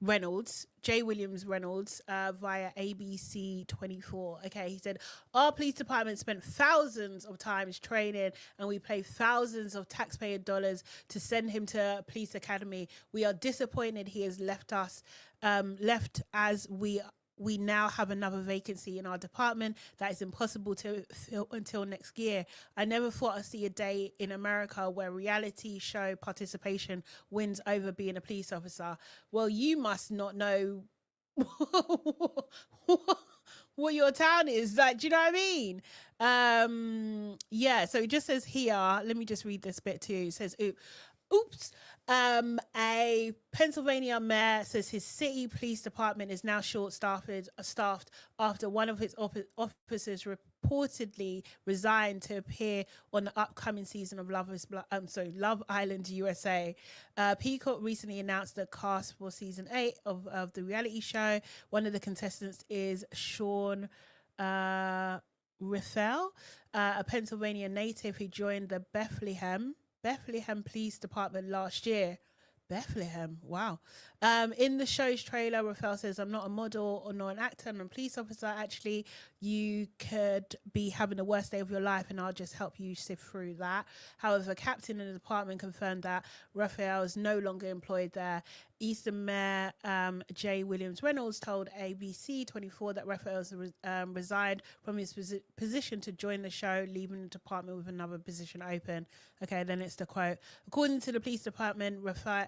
Reynolds via ABC 24. Okay, he said, our police department spent thousands of times training and we paid thousands of taxpayer dollars to send him to police academy. We are disappointed he has left us, as we now have another vacancy in our department that is impossible to fill until next year. I never thought I'd see a day in America where reality show participation wins over being a police officer. Well, you must not know what your town is. Like, do you know what I mean? Yeah, so it just says here, let me just read this bit too. It says, oops. A Pennsylvania mayor says his city police department is now short-staffed after one of his officers reportedly resigned to appear on the upcoming season of Love Island USA. Peacock recently announced the cast for season 8 of the reality show. One of the contestants is Sean Rethel, a Pennsylvania native who joined the Bethlehem Police Department last year. Bethlehem, wow. In the show's trailer, Raphael says, I'm not a model or not an actor, I'm a police officer. Actually, you could be having the worst day of your life and I'll just help you sift through that. However, captain in the department confirmed that Raphael is no longer employed there. Eastern Mayor J. Williams Reynolds told ABC 24 that Raphael resigned from his position to join the show, leaving the department with another position open. Okay, then it's the quote. According to the police department, Raphael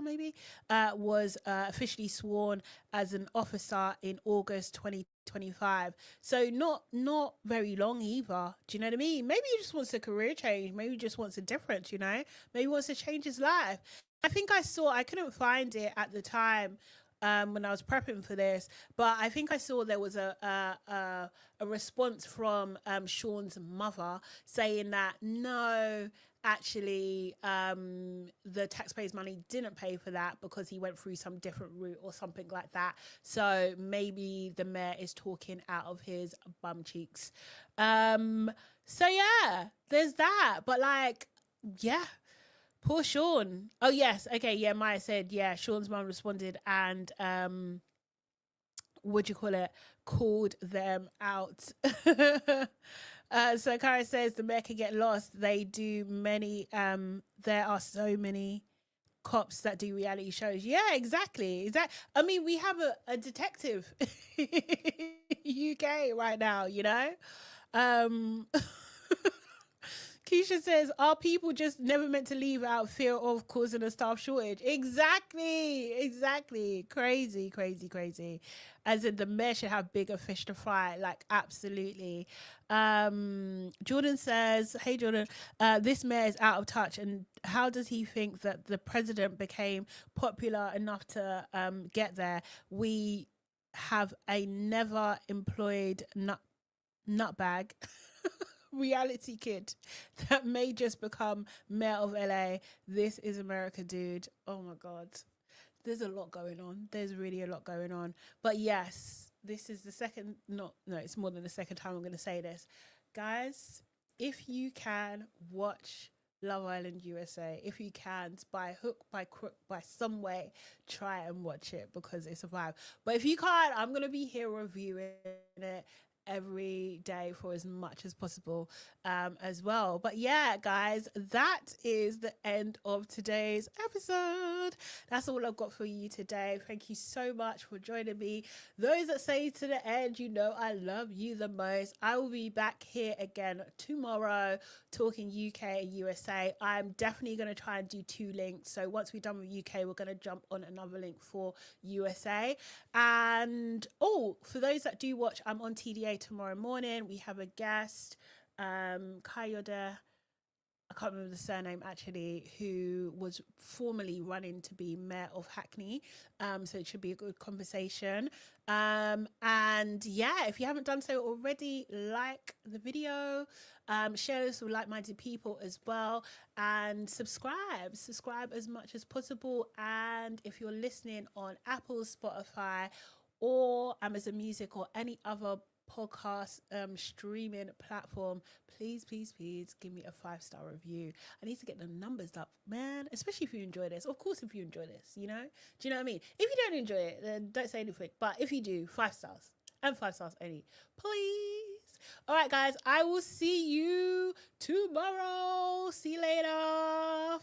maybe was officially sworn as an officer in August 2025. So not very long either. Do you know what I mean? Maybe he just wants a career change. Maybe he just wants a difference, you know? Maybe he wants to change his life. I think I couldn't find it at the time when I was prepping for this, but I think I saw there was a response from Sean's mother saying that no, actually the taxpayers' money didn't pay for that because he went through some different route or something like that. So maybe the mayor is talking out of his bum cheeks. So yeah, there's that. But like, yeah, poor Sean. Oh yes, okay, yeah, Maya said, yeah, Sean's mum responded and called them out. So Kara says the mayor can get lost. They do many, there are so many cops that do reality shows. Yeah, exactly. I mean, we have a detective UK right now, you know? Keisha says, are people just never meant to leave out of fear of causing a staff shortage? Exactly. Crazy. As in the mayor should have bigger fish to fry. Like, absolutely. Jordan says, hey, Jordan, this mayor is out of touch. And how does he think that the president became popular enough to get there? We have a never employed nutbag. Reality kid that may just become mayor of LA. This is America, dude. Oh my god, there's a lot going on. There's really a lot going on. But yes, this is the second, no, it's more than the second time I'm going to say this, guys. If you can watch Love Island USA. If you can, by hook, by crook, by some way, try and watch it because it's a vibe. But if you can't, I'm going to be here reviewing it every day for as much as possible as well. But yeah, guys, that is the end of today's episode. That's all I've got for you today. Thank you so much for joining me. Those that stay to the end, you know I love you the most. I will be back here again tomorrow talking UK and USA. I'm definitely going to try and do 2 links. So once we're done with UK, we're going to jump on another link for USA. And for those that do watch, I'm on TDA tomorrow morning. We have a guest, Kayode, I can't remember the surname actually, who was formerly running to be mayor of Hackney. So it should be a good conversation. And yeah, if you haven't done so already, like the video, share this with like-minded people as well, and subscribe as much as possible. And if you're listening on Apple, Spotify, or Amazon Music, or any other podcast streaming platform, please give me a 5-star review. I need to get the numbers up, man, especially if you enjoy this. Of course, if you enjoy this, you know, do you know what I mean? If you don't enjoy it, then don't say anything, but if you do, 5 stars, and 5 stars only, please. All right, guys, I will see you tomorrow. See you later.